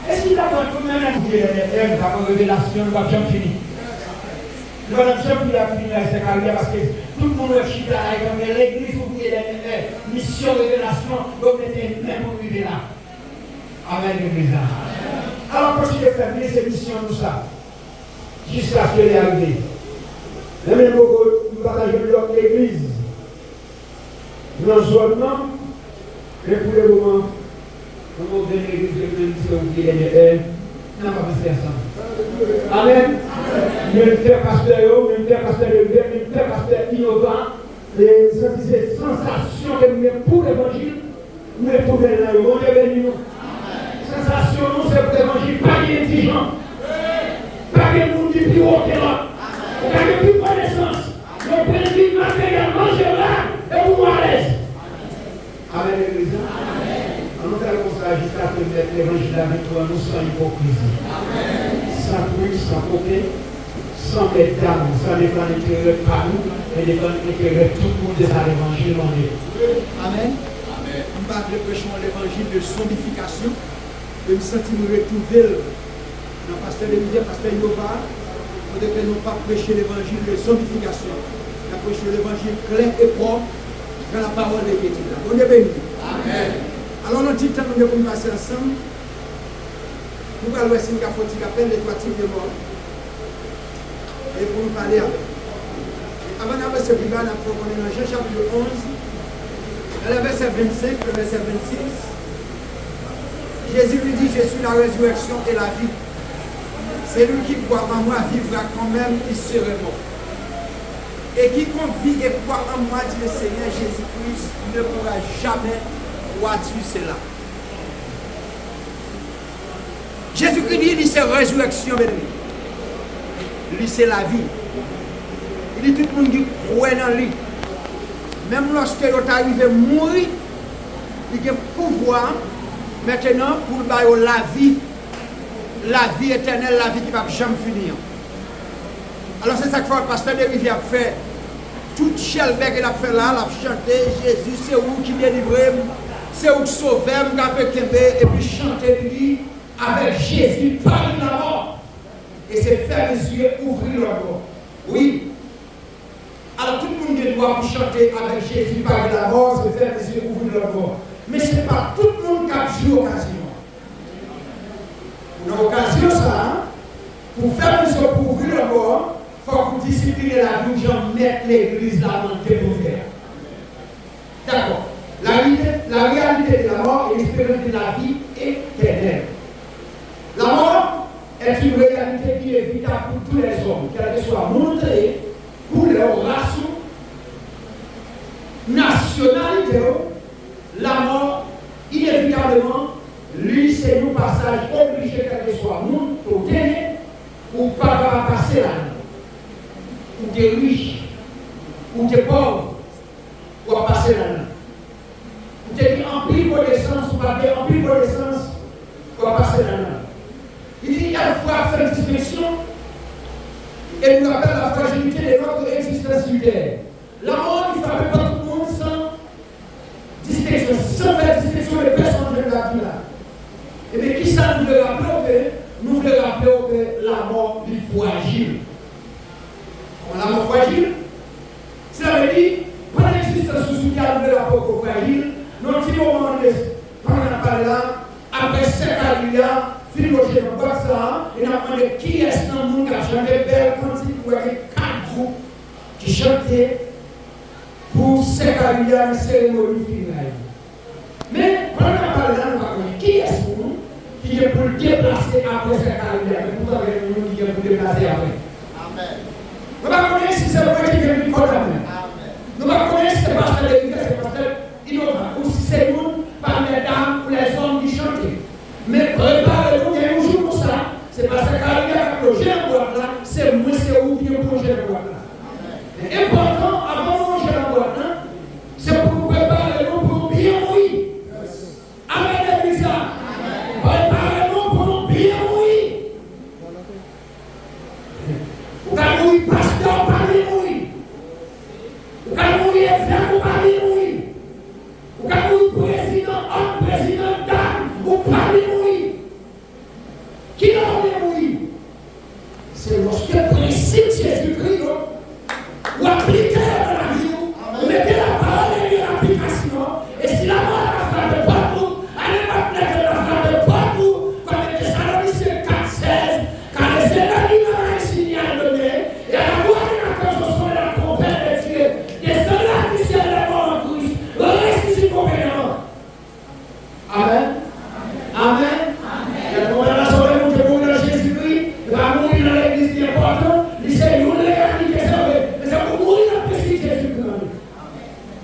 Est-ce qu'il a pas quand même un révélation, nous va bien finir. Nous allons bien finir cette carrière parce que tout le monde est chita là, comme l'église ouvrier, mission révélation, donc on était même pour arriver là. Amen, l'église. Alors, continuez à faire ces missions, tout ça, jusqu'à ce qu'elle est arrivée. Et même nous partageons l'autre église. Dans ce zone, Et pour le moment, on va venir l'église de l'église, on n'a pas pensé à ça. Amen. Même faire pasteur, même faire pasteur de guerre, même faire pasteur innovant, les sensations que nous pour l'évangile, nous pour le monde béni. Sensation, nous c'est pour l'évangile, pas d'intelligent, pas de monde du plus haut que l'autre, pas de plus connaissance. Nous prenons du matériel, manger là, et vous à l'aise. Amen, l'église. On fait comme ça jusqu'à ce que l'évangile avec toi, nous sans hypocrisie. Sans truc, sans coquet, sans mesdames, sans défendre l'intérêt par nous, et défendre l'intérêt tout le monde de l'évangile en est. Amen. On parle de prêchement l'évangile de zombification. Je me sens me retrouver dans le pasteur de Midi, pasteur Innova, pour que nous ne pas prêcher l'évangile de zombification. Nous prêchons l'évangile clair et propre dans la parole de Dieu. On est béni. Amen. Alors, nous dit temps nous devons passer ensemble. Nous allons essayer de faire un appel les trois types de mort. Et pour nous parler avec. Avant d'avoir ce bilan, nous allons dans Jean chapitre 11, dans le verset 25, le verset 26. Jésus lui dit, je suis la résurrection et la vie. Celui qui croit en moi vivra quand même, il serait mort. Et quiconque vit et croit en moi, dit le Seigneur Jésus-Christ, ne pourra jamais voir-tu cela. Jésus-Christ dit, c'est résurrection, bien aimé. Lui, c'est la vie. Il dit, tout le monde qui croit dans lui. Même lorsque il est arrivé à mourir, il a pouvoir maintenant pour la vie éternelle, la vie qui ne va jamais finir. Alors c'est ça que le pasteur de Rivière a fait. Tout Chelbec qu'il a fait là, il a chanté, Jésus, c'est où qui délivre, c'est où qui sauve, et puis chanter lui avec Jésus par la mort. Et c'est faire les yeux, ouvrir leur mort. Oui. Alors tout le monde doit chanter avec Jésus par la mort, c'est faire les yeux, ouvrir leur mort. Mais ce n'est pas tout le monde qui a joué l'occasion. Pour l'occasion, ça, pour faire les yeux, pour ouvrir leur mort, il faut que vous disciplinez la vie, j'en mette l'église là dans le faire. D'accord. La réalité de la mort est l'espérance de la vie éternelle. La mort est une réalité qui est évitable pour tous les hommes, quelle que soit montrée, couleur, race, nationalité. La mort, inévitablement, lui, c'est un passage obligé, quel que soit nous, pour gagner, ou pas passer là. Ou des riches, ou des pauvres, ou à passer là. Ou des emplis connaissance, ou pas des emplis connaissance, ou à passer là. Il dit, il faut faire une distinction, et nous rappelle la fragilité de notre existence sur terre. La mort, il ne fait pas tout le monde sans distinction, sans faire distinction de personne de la vie là. Et bien, qui ça nous veut rappeler? Nous voulons rappeler que la mort est fragile. La mort fragile, ça veut dire, pendant l'existence sous terre, nous voulons rappeler que fragile, notre petit moment de pendant la parole là, après 5 années, film au chef de ça, et on a demandé qui est-ce dans le monde qui a chanté belle quantité pour avoir 4 groupes qui chantaient pour 5 années de cérémonie finale. Mais pendant la parole là, nous avons dit qui est-ce qui est pour le déplacer après 5 années, pour avoir nous qui est pour le déplacer après. Amen. Nous ne connaissons pas si c'est moi qui est venu condamner. Nous ne connaissons pas si c'est pasteur de l'Église, c'est pasteur innovant, ou si c'est nous, par les dames ou les hommes qui chantent. Mais préparez-vous, il y a un jour pour ça. C'est parce qu'il y a un projet de boîte là, c'est moi, c'est où qui est un projet de boîte là. C'est important, avant de manger la boîte là, c'est pour préparer-nous pour bien mourir. Amen, l'église. Préparez-nous pour bien mourir. Amen. On va sauver mon Dieu dans Jésus-Christ. Il va mourir dans l'église qui est important. Il sait une légalité sauvée. Mais c'est pour mourir dans le Jésus-Christ.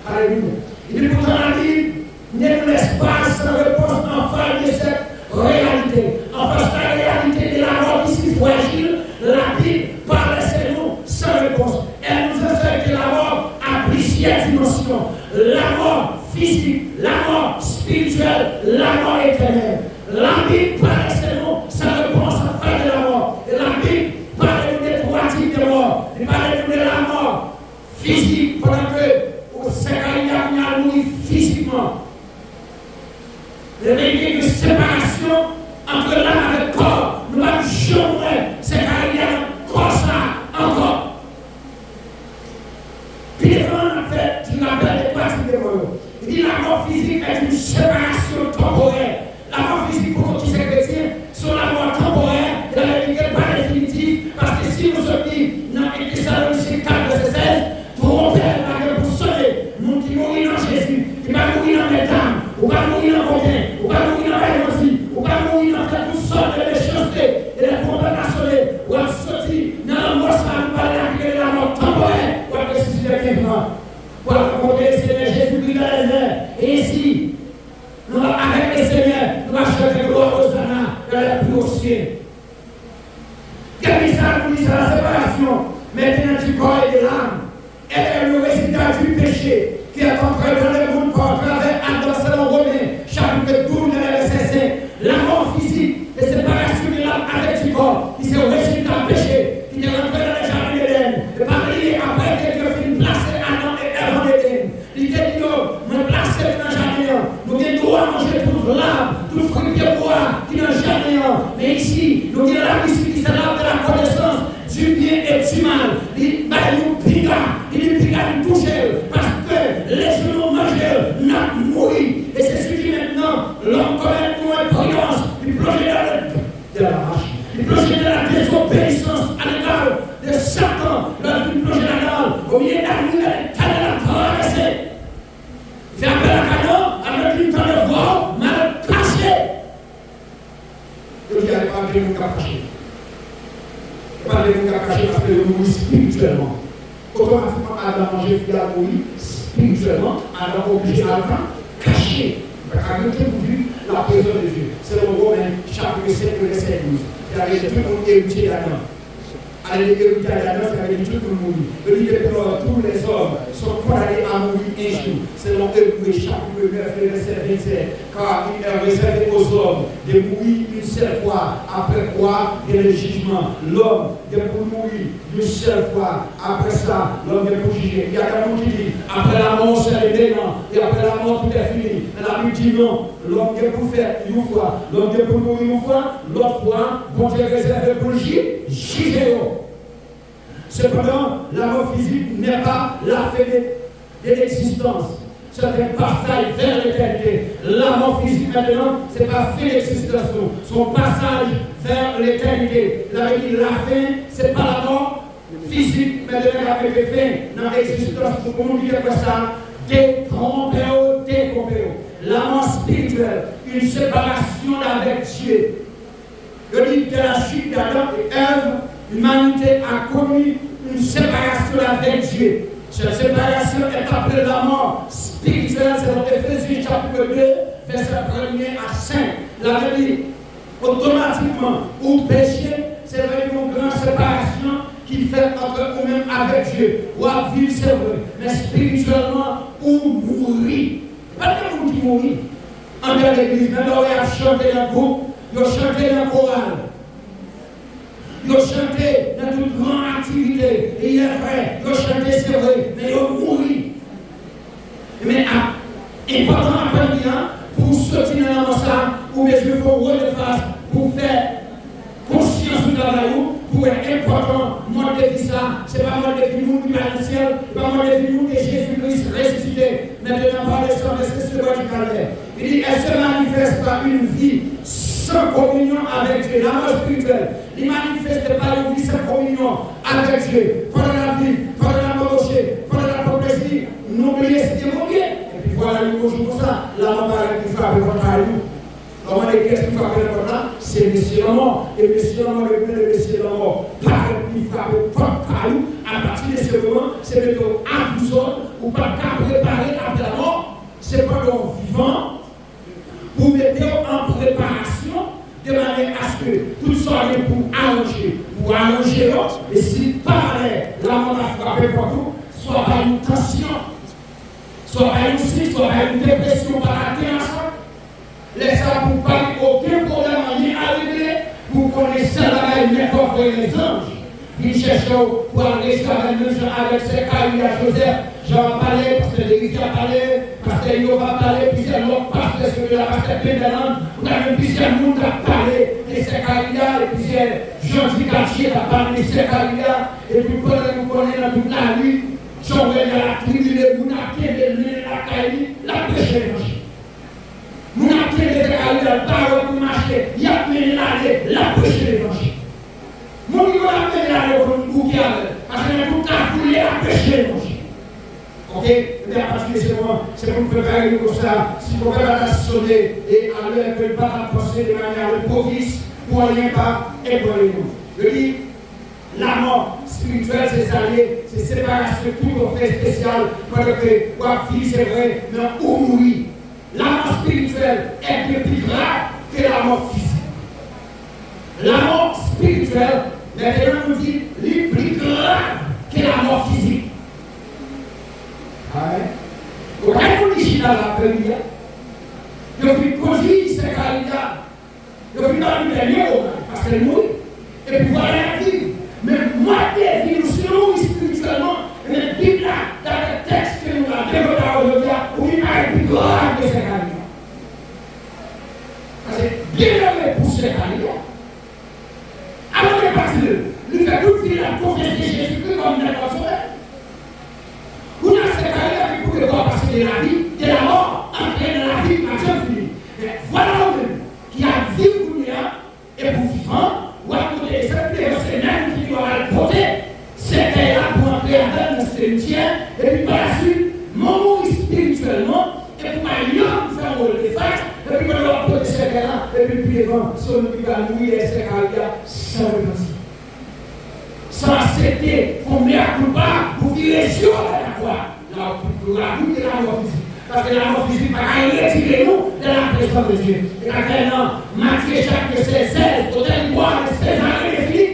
Alléluia. Il dit pourtant la Bible ne laisse pas sans réponse en face de cette réalité. En face de la réalité de la mort ici fragile, la Bible parle de nous sans réponse. Elle nous enseigne que la mort a plusieurs dimensions. La mort physique, la mort spirituelle, la mort éternelle. La Bible parle de nous sans réponse en face de la mort. Et la Bible parle de trois types de mort. Elle parle de la mort physique pendant que c'est quand il y a mourir physiquement. Il y a une séparation entre l'âme et le corps. Nous allons jamais. C'est quand il y a un corps ça encore. Puis les gens ont fait, tu l'appelles les trois types de mort. Il dit la mort physique est une séparation temporaire. La mort physique pour qui c'est chrétien, sur la mort temporaire, elle n'est pas définitive. Parce que si nous sommes dit dans Thessaloniciens 4, verset 16, ton père va vous sauver. Nous qui mourons dans Jésus, qui va mourir dans les dames, ou va mourir dans combien, ou va mourir dans la aussi, ou va mourir dans toutes sortes de méchanceté, et les problèmes à sauver, ou à sortir dans la mort, ça va nous parler de la mort temporaire, ou à ressusciter vivant, ou à rencontrer le Seigneur Jésus-Christ dans les airs. Et ici, nous avec le Seigneur, nous allons chercher gloire aux âmes, dans la plus au ciel. Quel message nous dit c'est la séparation, maintenant du corps et de l'âme. Elle est le résultat du péché qui est entré dans le monde par travers Adam selon Romains, chapitre 12, verset 5. La mort physique, la séparation de l'âme avec du corps, qui c'est le résultat du péché qui est rentré dans le jardin d'Éden. Et par après que Dieu finit de placer Adam et Ève en Éden, il dit que nous placer dans le jardin, nous avons droit à manger toute l'arbre, tout fruit de bois qui est dans le jardin. Mais ici, nous avons l'arbre ici qui c'est l'arbre de la connaissance du bien et du mal. Il nous piga, nous toucher parce que les genoux mangés n'a mouru. Et c'est ce qui maintenant, l'homme commet une imprudence, il plonge dans la marche, il plonge dans la désobéissance à l'égard de Satan, il plonge là-dedans, au milieu de la nuit, il a traversé. Il fait appel à Canon, avec une temps de voix, mal caché. Je dis à l'époque, je ne vais pas cacher. Pas de nous cacher parce que nous mourons spirituellement. Automatiquement, Adam manger, il a mouru spirituellement. Adam obligé à cacher. Quand vous vu la présence de Dieu, c'est le Romain, chapitre 7, verset 12. Il y avait tout le monde héritier d'Adam. Allez, héritier d'Adam, ça veut dire tout le monde. Il dit que tous les hommes sont condamnés à mourir un jour. C'est dans Hébreux, chapitre 9, verset 27. Car il est réservé aux hommes de mourir une seule fois, après quoi il y a le jugement. L'homme est pour mourir une seule fois, après ça, l'homme est pour juger. Il y a quelqu'un qui dit, après la mort, c'est le démon, et après la mort, tout est fini. Mais la Bible dit non, l'homme est pour faire une fois, l'homme est pour mourir une fois, l'autre fois, bon Dieu est réservé pour juger. Cependant, la mort physique n'est pas la fin de l'existence. C'est un passage vers l'éternité. La mort physique maintenant, ce n'est pas fin d'existence. Son passage vers l'éternité. La fin, ce n'est pas la mort physique, mais de la fin dans l'existence. Pour nous dire que ça, détrompé. La mort spirituelle, une séparation avec Dieu. Je dis que la chute d'Adam et Ève, l'humanité a connu une séparation avec Dieu. Cette séparation est appelée la mort spirituelle. C'est dans Éphésiens chapitre 2, verset 1 à 5. La Bible, automatiquement, ou péché, c'est vraiment une grande séparation qui fait entre nous-mêmes avec Dieu. Ou à vivre, c'est vrai, mais spirituellement, ou mourir. Pas de monde qui mourit. En dehors de l'église, maintenant, on a chanté dans le groupe, on a chanté dans le choral. Ils ont chanté dans toute grande activité, et il est vrai, ils ont chanté, c'est vrai, mais ils ont mouru. Mais important après bien, pour sortir dans la masse, ou bien il faut relever face, pour faire conscience du travail, pour être important, mode de vie ça, c'est pas mode de vie nous qui va dans le ciel, c'est pas mode de vie nous que Jésus-Christ ressuscité, maintenant par le sang de ce du calvaire. Il dit, elle se manifeste par une vie sans communion avec Dieu, la mort spirituelle. Il ne manifeste pas une vie sans communion avec Dieu. Pendant la vie, pendant la marché, pendant la prophétie, n'oubliez ce qui est mauvais. Et puis voilà, le jour comme ça, la mort qui frappe contre nous. Comment est-ce qu'il faut faire là? C'est Monsieur Lamont. Et Monsieur Lamont, le Monsieur Lamont, par le plus frappé, pas caillou, à partir de ce moment, c'est plutôt à vous autres, ou pas qu'à préparer après la mort, c'est pas donc vivant, vous mettez en préparation, de manière à ce que tout soit pour arranger l'autre, et si pareil, la mort a frappé pour tout, soit par une tension, soit par une suite, soit par une dépression, par la tension. Laissez-la pour pas aucun problème en lien à régler, vous connaissez la main, n'importe les anges. Ils cherchent pour aller avec ses cailloux à Joseph. J'en parlais, parce que l'Église a parlé, parce que Yo va parler, plusieurs autres pasteurs sur la pasteur Pédalan, vous avez plusieurs monde à parler de ces cailloux, et plusieurs gens du quartier à parler de ces cailloux, et puis vous connaissez dans toute la nuit, j'en vais à la tribu, les mounakés, la caillou, la pêche l'évangile. Nous avons fait des cailloux, la parole pour marcher, il y a mené la pêche l'évangile. Mon niveau a mené la bouquet, parce que nous avons voulu la pêche l'évangile. Ok? Parce que c'est pour préparer comme ça. Si vous pouvez sonner et à l'heure que pas penser de manière propice pour rien pas et pour les nous. Je dis, la mort spirituelle, c'est allié, c'est séparation tout fait spécial, parce que quoi vie c'est vrai, mais où mourir. La mort spirituelle est plus grave que la mort physique. La mort spirituelle, maintenant nous dit, est plus grave que la mort physique. Quand on dit dans la première, je suis conduit ces candidats, je suis dans le dernier moment, parce qu'elle mourit, et puis voilà la vie. Mais moi, des vies, nous sommes spirituellement, et le Bible là, dans le texte que nous avons développé aujourd'hui, où il a été plus grave que ces candidats. Parce que bien aimé pour ces candidats. Alors que parce que nous faisons toute vie la confiance de Jésus-Christ comme notre sauveur. Vous n'avez ces candidats qui pouvez voir passer de la vie, de la mort, entrer dans la vie, à Dieu fini. Mais voilà l'homme qui a vécu et pour vivant, ou à côté de ça, c'est même qui doit le porter, c'était là pour entrer avec le cimetière, et puis par la suite, mourir spirituellement, et pour m'aller faire le défaite, et puis pour le porter ces là, et puis devant, si on ne peut pas mourir, ces cas-là, sans repentir. Sans accepter, il faut mettre à coup pas pour virer sur la croix, pour la vie de la mort physique. Parce que la mort physique va retirer nous de la présence de Dieu. Et maintenant, Matthieu chapitre 16, autel boire de 16 ans et fini,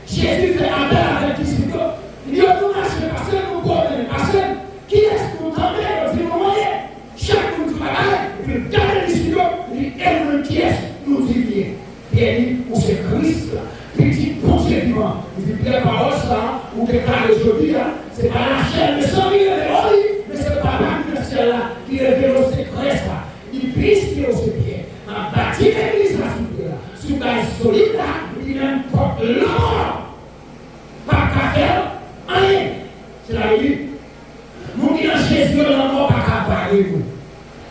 Jésus fait appel avec les disciples. Il dit, vous marchez, parce que vous pouvez passer. Qui est-ce que vous tendez? Il dit, vous voyez, chaque monde qui parle, et puis regardez les disciples, il dit, et qui est-ce que nous dit? Et il dit, c'est Christ, petit bon Dieu vivant. Il dit, la parole, ça, ou déclare aujourd'hui, c'est pas la chair, le sang, il est mais c'est pas la ciel là qui révèle au secret ça. Il pisse qui est au secret. En bâti l'église là, sous base solide là, il dit n'importe l'or. Pas qu'à faire, rien. C'est la vie. Mon Dieu Jésus, la mort, pas qu'à parler nous.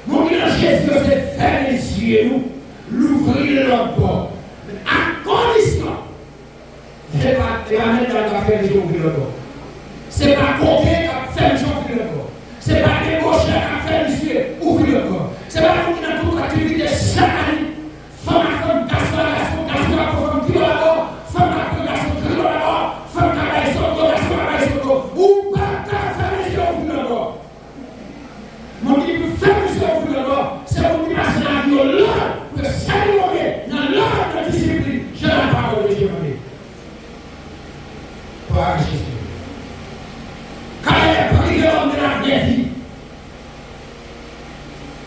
Mon Dieu Jésus, c'est faire les yeux nous, l'ouvrir leur porte. À condition. C'est pas mettre dans la faire les yeux ouvrir leur porte. C'est pas compter à faire les yeux ouvrir leur porte. C'est pas débaucher à faire les yeux ouvrir le corps. C'est pas nous qui dans toute activité chaque année. Femme à femme, garçon à femme, qui va d'abord, femme à garçon, qui va d'abord, femme à garçon, ou pas qu'à faire les yeux ouvrir le corps. Mon Dieu, faire les yeux ouvrir le corps, c'est pour nous passer dans l'ordre, pour s'améliorer dans l'ordre de discipline. J'ai la parole de Dieu. Pour Jésus. Quand elle est prise de l'homme de la vraie vie,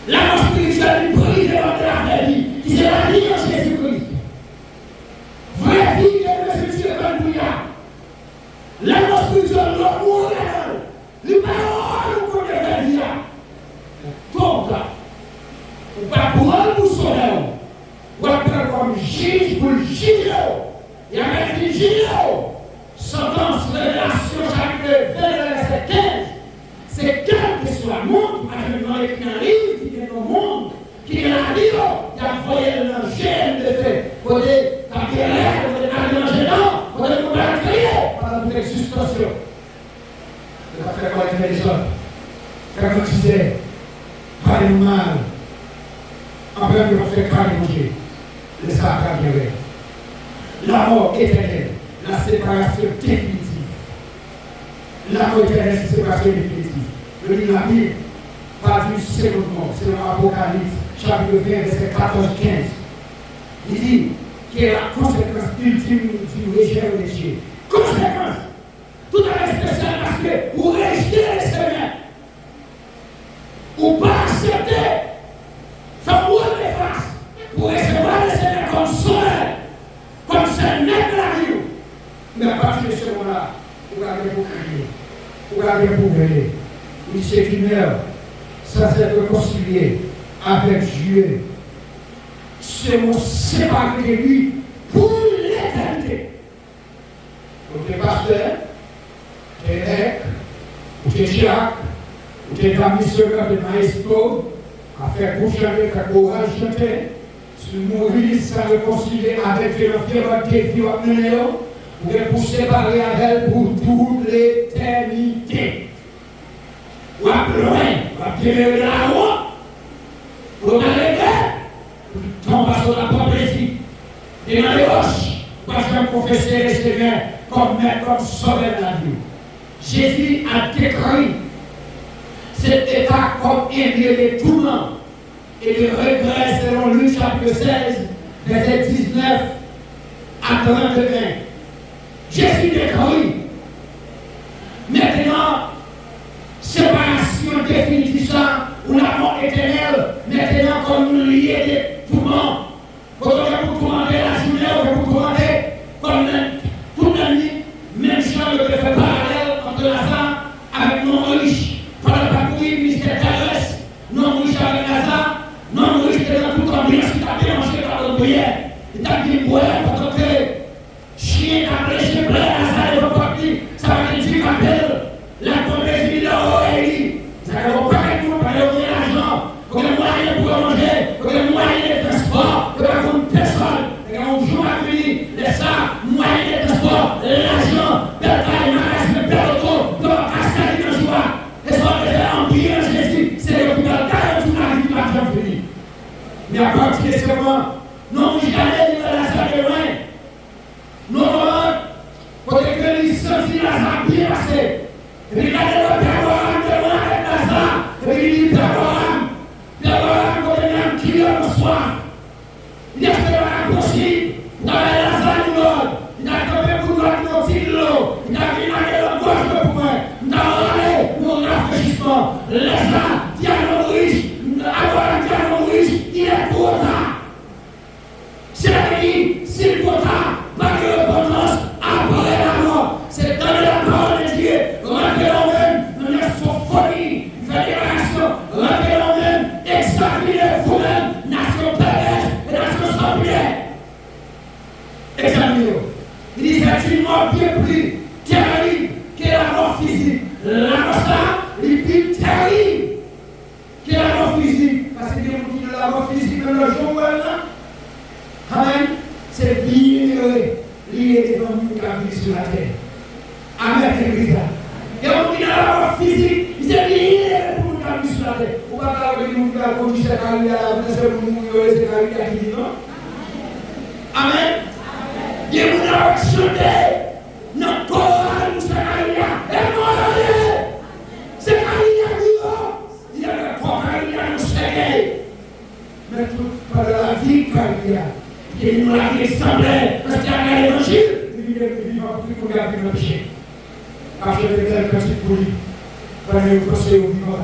la mort spirituelle est prise de l'homme de la vraie vie, qui c'est la vie en Jésus-Christ. Vraie vie qui est le Jésus de Alléluia. La mort spirituelle, l'homme mourra là-dedans. Les paroles nous connaissent la vie là. Donc là, ou pas pour un pour sauver, ou après comme juge pour le juger. Il y a même une juger. Sentence, révélation, chapitre 20, verset 15. C'est quel que soit le monde, actuellement écrit un livre qui est dans le monde, qui est dans la vie, il y a envoyé le gène de fait. Côté capillaire, côté aménagement, côté qu'on va créer par la suspension. Il va faire quoi avec les hommes? Faire comme tu sais, parler mal. Après, il va faire carrément manger. le sacre guérir. La mort éternelle, la séparation définitive. La mort éternelle, c'est la séparation définitive. Le livre de la Bible parle d'une seconde mort. C'est dans l'Apocalypse, chapitre 20, verset 14-15. Il dit qu'il est la conséquence ultime du rejet de Dieu. Conséquence! Tout à fait spécial parce que vous rejetez le Seigneur. Ou pas accepter, faire mourir les faces pour recevoir le Seigneur comme sauveur, comme Seigneur de la vie. Mais à partir de ce moment-là, vous allez vous crier, vous allez vous veiller. Il sait qu'il meurt sans être réconcilié avec Dieu. Seront séparés de lui pour l'éternité. Donc, les pasteurs, les évêques, ou les diacres, ou les missionnaires de Maestro, à faire pour chanter, faire courage chanter, se mourir sans réconcilier avec l'enfer de Dieu, ou pour séparer avec elle pour toute l'éternité. Ou à pleurer, ou à pleurer de la roi, ou à l'égard. Tombe sur la prophétie. Et dans les roches, parce que confesser le Seigneur comme maître, comme sauveur de la vie. Jésus a décrit cet état comme un lieu de tourment et de regret selon Luc chapitre 16, verset 19 à 31. Jésus décrit maintenant séparation définitive ou la mort éternelle, maintenant comme une liée de tourment. Quand on va pour tourmenter la journée, on va pour tourmenter comme toute la nuit, même si on peut faire parallèle entre Lazare avec non riche. Par le parcours, mystère terrestre, non riche avec Lazare, non riche dans toute ambiance qui t'a bien mangé par le prière. Il t'a dit, ouais, parce que chien t'a prêché, Lazare est reparti, ça va être dit qu'appelle la promesse de l'Orélie. Ça ne va pas être tout par l'argent. Qu'on ait moyen pour manger, qu'on ait moyen de transport, qu'on ait une personne, qu'on ait un jour à venir, les ça, moyen de transport, l'argent, bétail, magasin, péloton, donc à ça, il y a un jour. Et ça va faire en prier en Jésus, c'est l'hôpital, car tout la vie va bien finir. Mais à partir de ce moment, non, vous allez dire la salle de loin. Non, pour que les sentis la salle bien passée. Regardez le Père Abraham de loin avec la salle, et il dit Père Abraham, qui est le soir. Il a fait la possible. Il a fait la salle du Nord. Il a fait pour nous l'autre l'eau. Il a fait la gauche de pouvoir. Il a râlé pour rafraîchissement. Laisse-la, diable riche. Avoir un diable riche, il est pour ça. C'est-à-dire, s'il pour ça, pas de repentance après la mort. C'est donner la parole de Dieu. Rentrer en même, dans la folie. Faire des réactions. Rentrer en même, examiner vous-même. Nation perverse et nation sans prière. Examinez-vous. Il dit c'est une mort bien plus terrible que la mort physique. La mort ça, il dit terrible que la mort physique. Parce que vous dites la mort physique dans le jour où elle là. Amen. C'est bien lié devant nous qui a vécu sur la terre. Amen. Et on dit la mort physique, il s'est lié pour nous qui a vécu sur la terre. Ou pas que nous qui a conduit cette carrière, c'est pour nous qui a qui dit non. Amen. Dieu vous a chanté notre chorale pour cette carrière. Et moi, c'est carrière vivant. Il y a le corps carrière nous serrer. Mais tout par la vie carrière. Qui nous l'a fait sembler parce qu'il y a l'évangile. Il est vivant plus qu'on a vu le péché. Parce que les gars, quand c'est poli. Quand les conseils au vivant,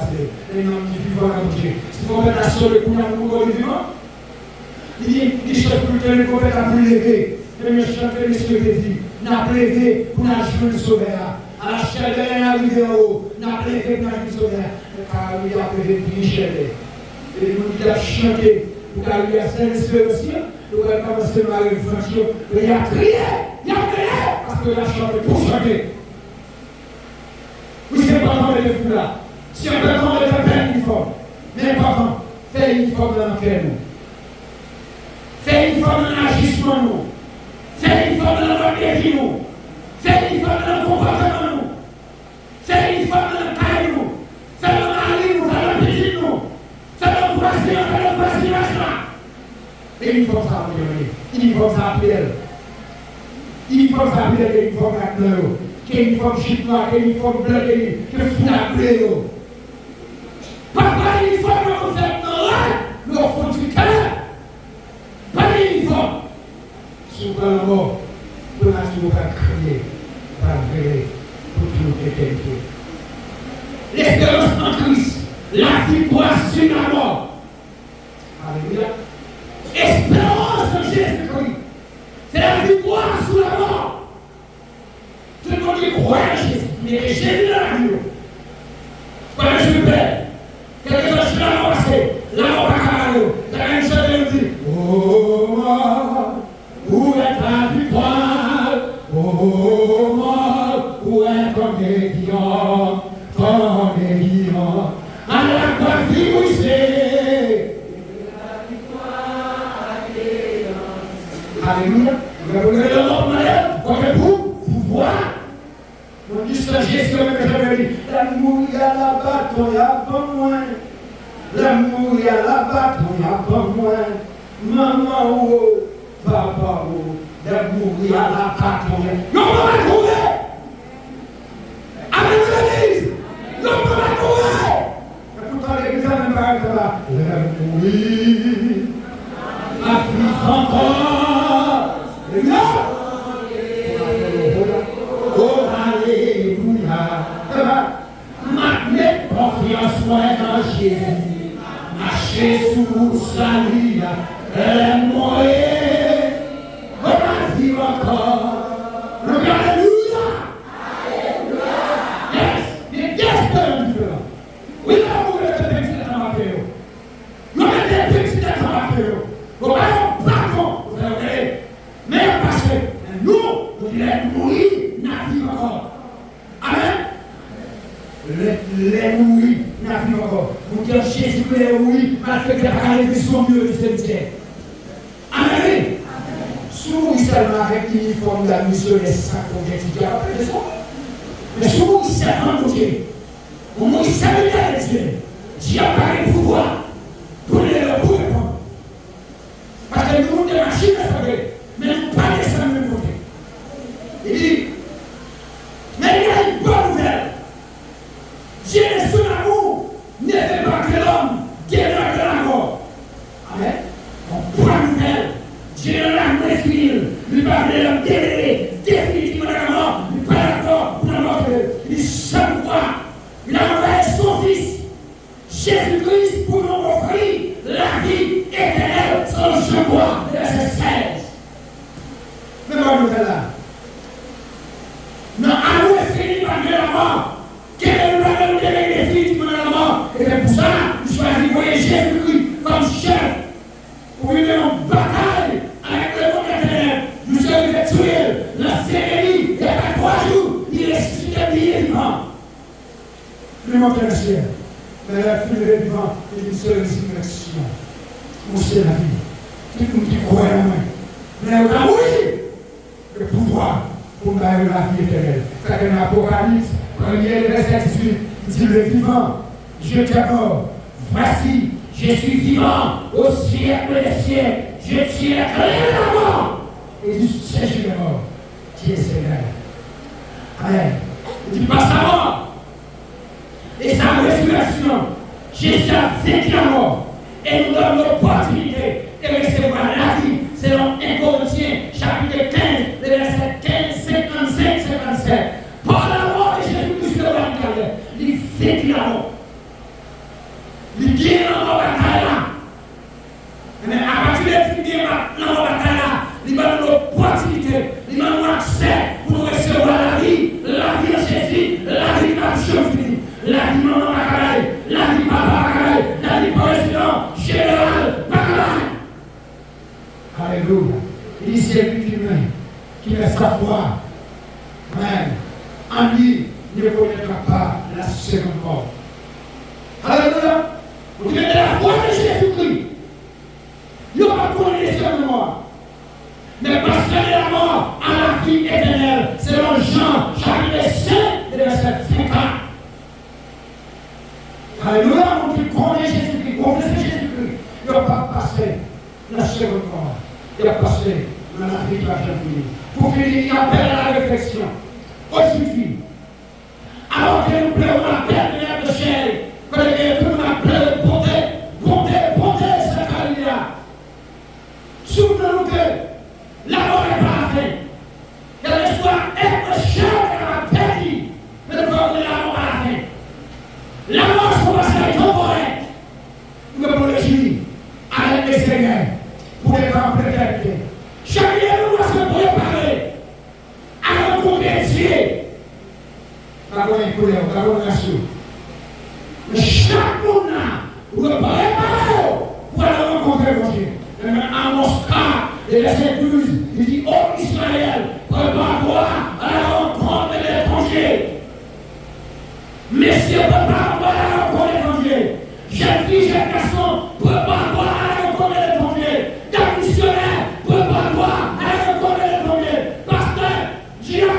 les noms qui vivent à Dieu. C'est pour mettre la seule et pour nous vivant. Il dit, il chante pour le prophète à vous lever. Et le chanteur, monsieur, dit, n'a plevé pour la jouer le sauveur. À la chaleur, arrivé en haut, n'a plevé pour la jouer le sauveur. Car il a plevé pour une chaleur. Et il a chanté pour qu'il y ait un Saint-Esprit aussi. Il a commencé à la réflexion. Il a crié, parce qu'il a chanté pour chanter. Oui, c'est pas tant de fou là. Si on peut prendre le faire uniforme, mais pardon, fais uniforme dans l'enfer nous. Fais uniforme dans l'agissement nous. Fais uniforme dans notre vie nous. Fais uniforme dans notre comportement nous. Fais uniforme dans notre taille nous. Fais le mari nous, fais le petit nous. Fais le voisin, fais le voisinage là. Et uniforme ça uniforme ça appelle. Uniforme ça appelle uniforme acteur. Quel uniforme chip noir, quel uniforme blanc, quel flagré. Pas uniforme qu'on fait dans le fond du cœur. Pas uniforme. Si vous avez mort, pour la suite, vous allez crier, vous allez crier pour toute l'éternité. L'espérance en Christ, la victoire sur la mort. Alléluia. Espérance en Jésus-Christ, c'est la victoire sur la mort. Tout le monde dit croire en Jésus, mais Jésus dans la vie. Quand je suis père, quelque chose sur la mort passée, la mort pas camarade, la même chose de dit, oh mort, où est ta victoire? Oh mort, où est ton médian? Ton médian, à la croix vivouissée. Alléluia. Vous avez le nom malade, comme vous voir. On dit ça, Jésus, comme je dit, l'amour, il y a la bâton, il y a pas moins. L'amour, il y a la bâton, il y a pas moins. Maman, oh, papa, oh, l'amour, il y a la bâton, il y a. Non, on va trouver. Avec l'église. Non, on va trouver. Et pourtant, l'église a même pas là. L'amour, oui. Afrique encore. Non. Oh, alléluia. Mets confiance dans Jésus. Marchez sous sa vie. Elle est morte. On va vivre encore. Alléluia. Yes. Mais qu'est-ce que nous faisons? Oui, l'amour est un petit peu dans ma paix. Nous mettons un petit peu dans ma paix. Nous allons pardon. Vous avez mais parce que nous, nous devons mourir, n'a vivre encore. Amen. Les mourir, n'a vivre encore. Nous disons Jésus que les mourir, parce que les parents sont mieux que cimetière. Amen. Si vous mourir seulement avec l'uniforme de la mission des saints objectifs, il n'y a pas de raison. Mais si vous mourir seulement de Dieu, vous mourir seulement de Dieu, Dieu n'a pas le pouvoir pour les répondre. Parce que nous, des machines à savoir. Mais nous pas descendre de même côté. Il dit, mais il y a une bonne nouvelle. Dieu est son amour, ne fait pas que l'homme démarre de la mort. Amen. Donc, bonne nouvelle. Dieu l'a défini. Il parle de l'homme définitivement de la mort. Il parle d'accord pour la mort. Il s'en croit. Il a envoyé son fils, Jésus-Christ, pour nous offrir la vie éternelle. Selon Jean 3, verset 16. Mais bonne nouvelle là. Non, amour est fini par la mort. Quel est le problème de l'année définitivement de la mort? Et c'est pour ça que je choisis de voyer Jésus-Christ comme chef pour mener en bataille avec le monde éternel. Nous sommes effectués. La cérémonie, il y a 3 jours, il est ressuscité vivant. Le monde est ciel. Mais la fille est vivant, il une seule résurrection. Mon c'est la vie. Tout le monde qui croit en moi. Mais on a oui le pouvoir pour me donner la vie éternelle. C'est dans l'Apocalypse, 1er verset 18, il dit le vivant, je t'adore. Voici, je suis vivant au siècle des siècles. Je tiens la mort et du siège de mort. Qui est Seigneur. Amen. Il dit pas sa mort et sa résurrection. Jésus a vaincu la mort et nous donne l'opportunité de recevoir la vie. Selon 1 Corinthiens, chapitre 15, le verset 15, 55, 57. Par la mort de Jésus-Christ de la carrière, il fait la mort. Il gagne la mort bataille là. Mais à partir de la mort bataille là, il va nous l'opportunité, il va nous accès pour recevoir la vie en Jésus, la vie par Jésus, la vie maman bataille, la vie papa bataille, la vie président, général bataille. Alléluia. Il dit c'est lui qui met sa foi. Amen. En lui, ne connaîtra pas la seconde mort. Alléluia. Vous mettez la foi de Jésus-Christ. Il n'y a pas pour les secondes morts. Mais parce que la mort à la vie éternelle, selon Jean, chapitre 5, verset 50. Alléluia. Vous qui connaissez Jésus-Christ, confessez Jésus-Christ. Il n'y a pas passé la seconde mort. qui a passé dans l'Afrique qui va jamais finir. Pour finir, il y a appel à la réflexion. Aujourd'hui, alors que nous pleurons la peine de chair, que nous appelons bonté, cette carrière. Souvenons-nous que la mort n'est pas la fin. Qu'elle soit être chair qu'elle a perdu, mais nous voulons la mort à la fin. La mort commence à être temporaire. Nous devons le juger avec les Seigneurs pour les grands prétendants. Chaque année, nous devons se préparer à rencontrer Dieu. La bonne couleur, la bonne nation. Mais chaque monde nous devons préparer pour aller rencontrer Dieu. Amos 4, et verset 12, il dit, ô Israël, prépare-toi à la rencontre de l'étranger. Messieurs, prépare-toi à la rencontre de l'étranger. Jeunes filles, jeunes garçons, prépare-toi à la rencontre de l'étranger. Dames missionnaires, prépare-toi à la rencontre de l'étranger. Pasteur, Gia,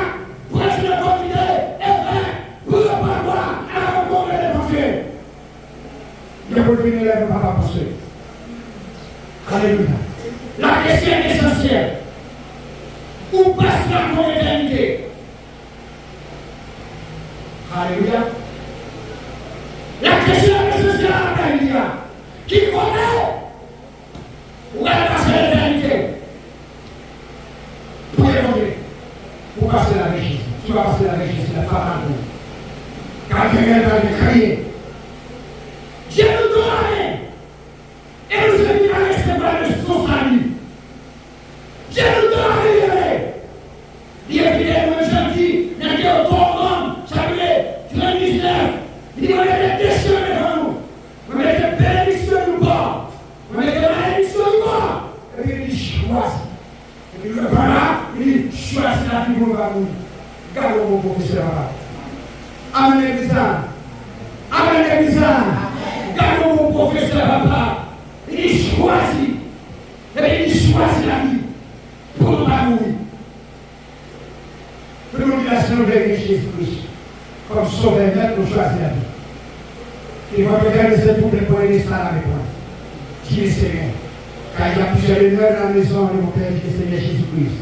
président comité, évêque, prépare-toi à la rencontre de l'étranger. Je peux finir là, ne pas penser. Alléluia. La question est essentielle. Où passe ton éternité? Alléluia. La question est essentielle à Alléluia. Qui connaît où elle passe l'éternité? Pour évoluer. Pour passer la régie. Tu vas passer la régie, c'est la femme. Car quelqu'un va te crier. Dieu nous donne. Et nous sommes à recevoir de son salut. Dieu nous donne à révéler. Il est fidèle, je dis, dans le Coran, chapitre 19, il dit, on met des déchets devant nous. On met des bénédictions du bord. On met des malédictions du bord. Et puis il dit, choisis. Et puis le voilà, il dit, choisis la vie pour nous. Gardons mon professeur. Amen l'église. Amen l'église. Gardons mon professeur papa. Il choisit. Et puis il choisit la vie pour nous mourir. Pour nous dire la de Jésus-Christ. Comme sauveur, nous choisir la vie. Et votre Père nous aide pour préparer ça avec moi. Dieu est Seigneur. Car il y a plusieurs honneurs dans la maison de mon Père qui est Seigneur Jésus-Christ.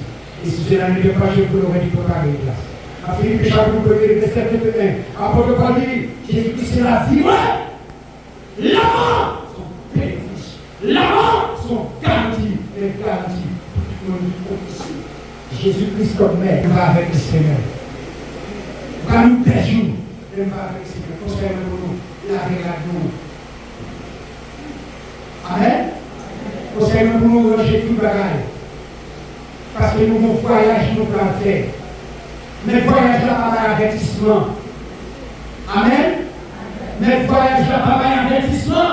Et si cela ne vient pas, je vous l'aurais dit pour préparer une place. À Philippe chapitre 1, verset 21. Apôtre Paul dit, Jésus-Christ c'est la vie. Ouais. La mort. La mort sont garanties et garanties pour tout le monde. Jésus-Christ comme mère va avec le Seigneur. Va nous perdre. Il va avec le Seigneur. Conseil pour nous. La regarde nous. Amen. Conseil pour nous ranger tout le bagage. Parce que nous avons voyage, nous pouvons faire. Mais voyage là pas d'avertissement. Amen. Mais voyage là pas d'avertissement.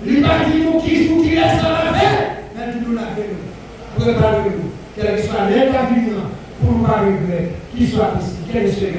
Il va dire nous qui nous laisse la faire, mais nous laver nous. Préparez-nous. Quel que soit l'état du monde, pour nous pas regretter, qu'il soit ici, quel que soit le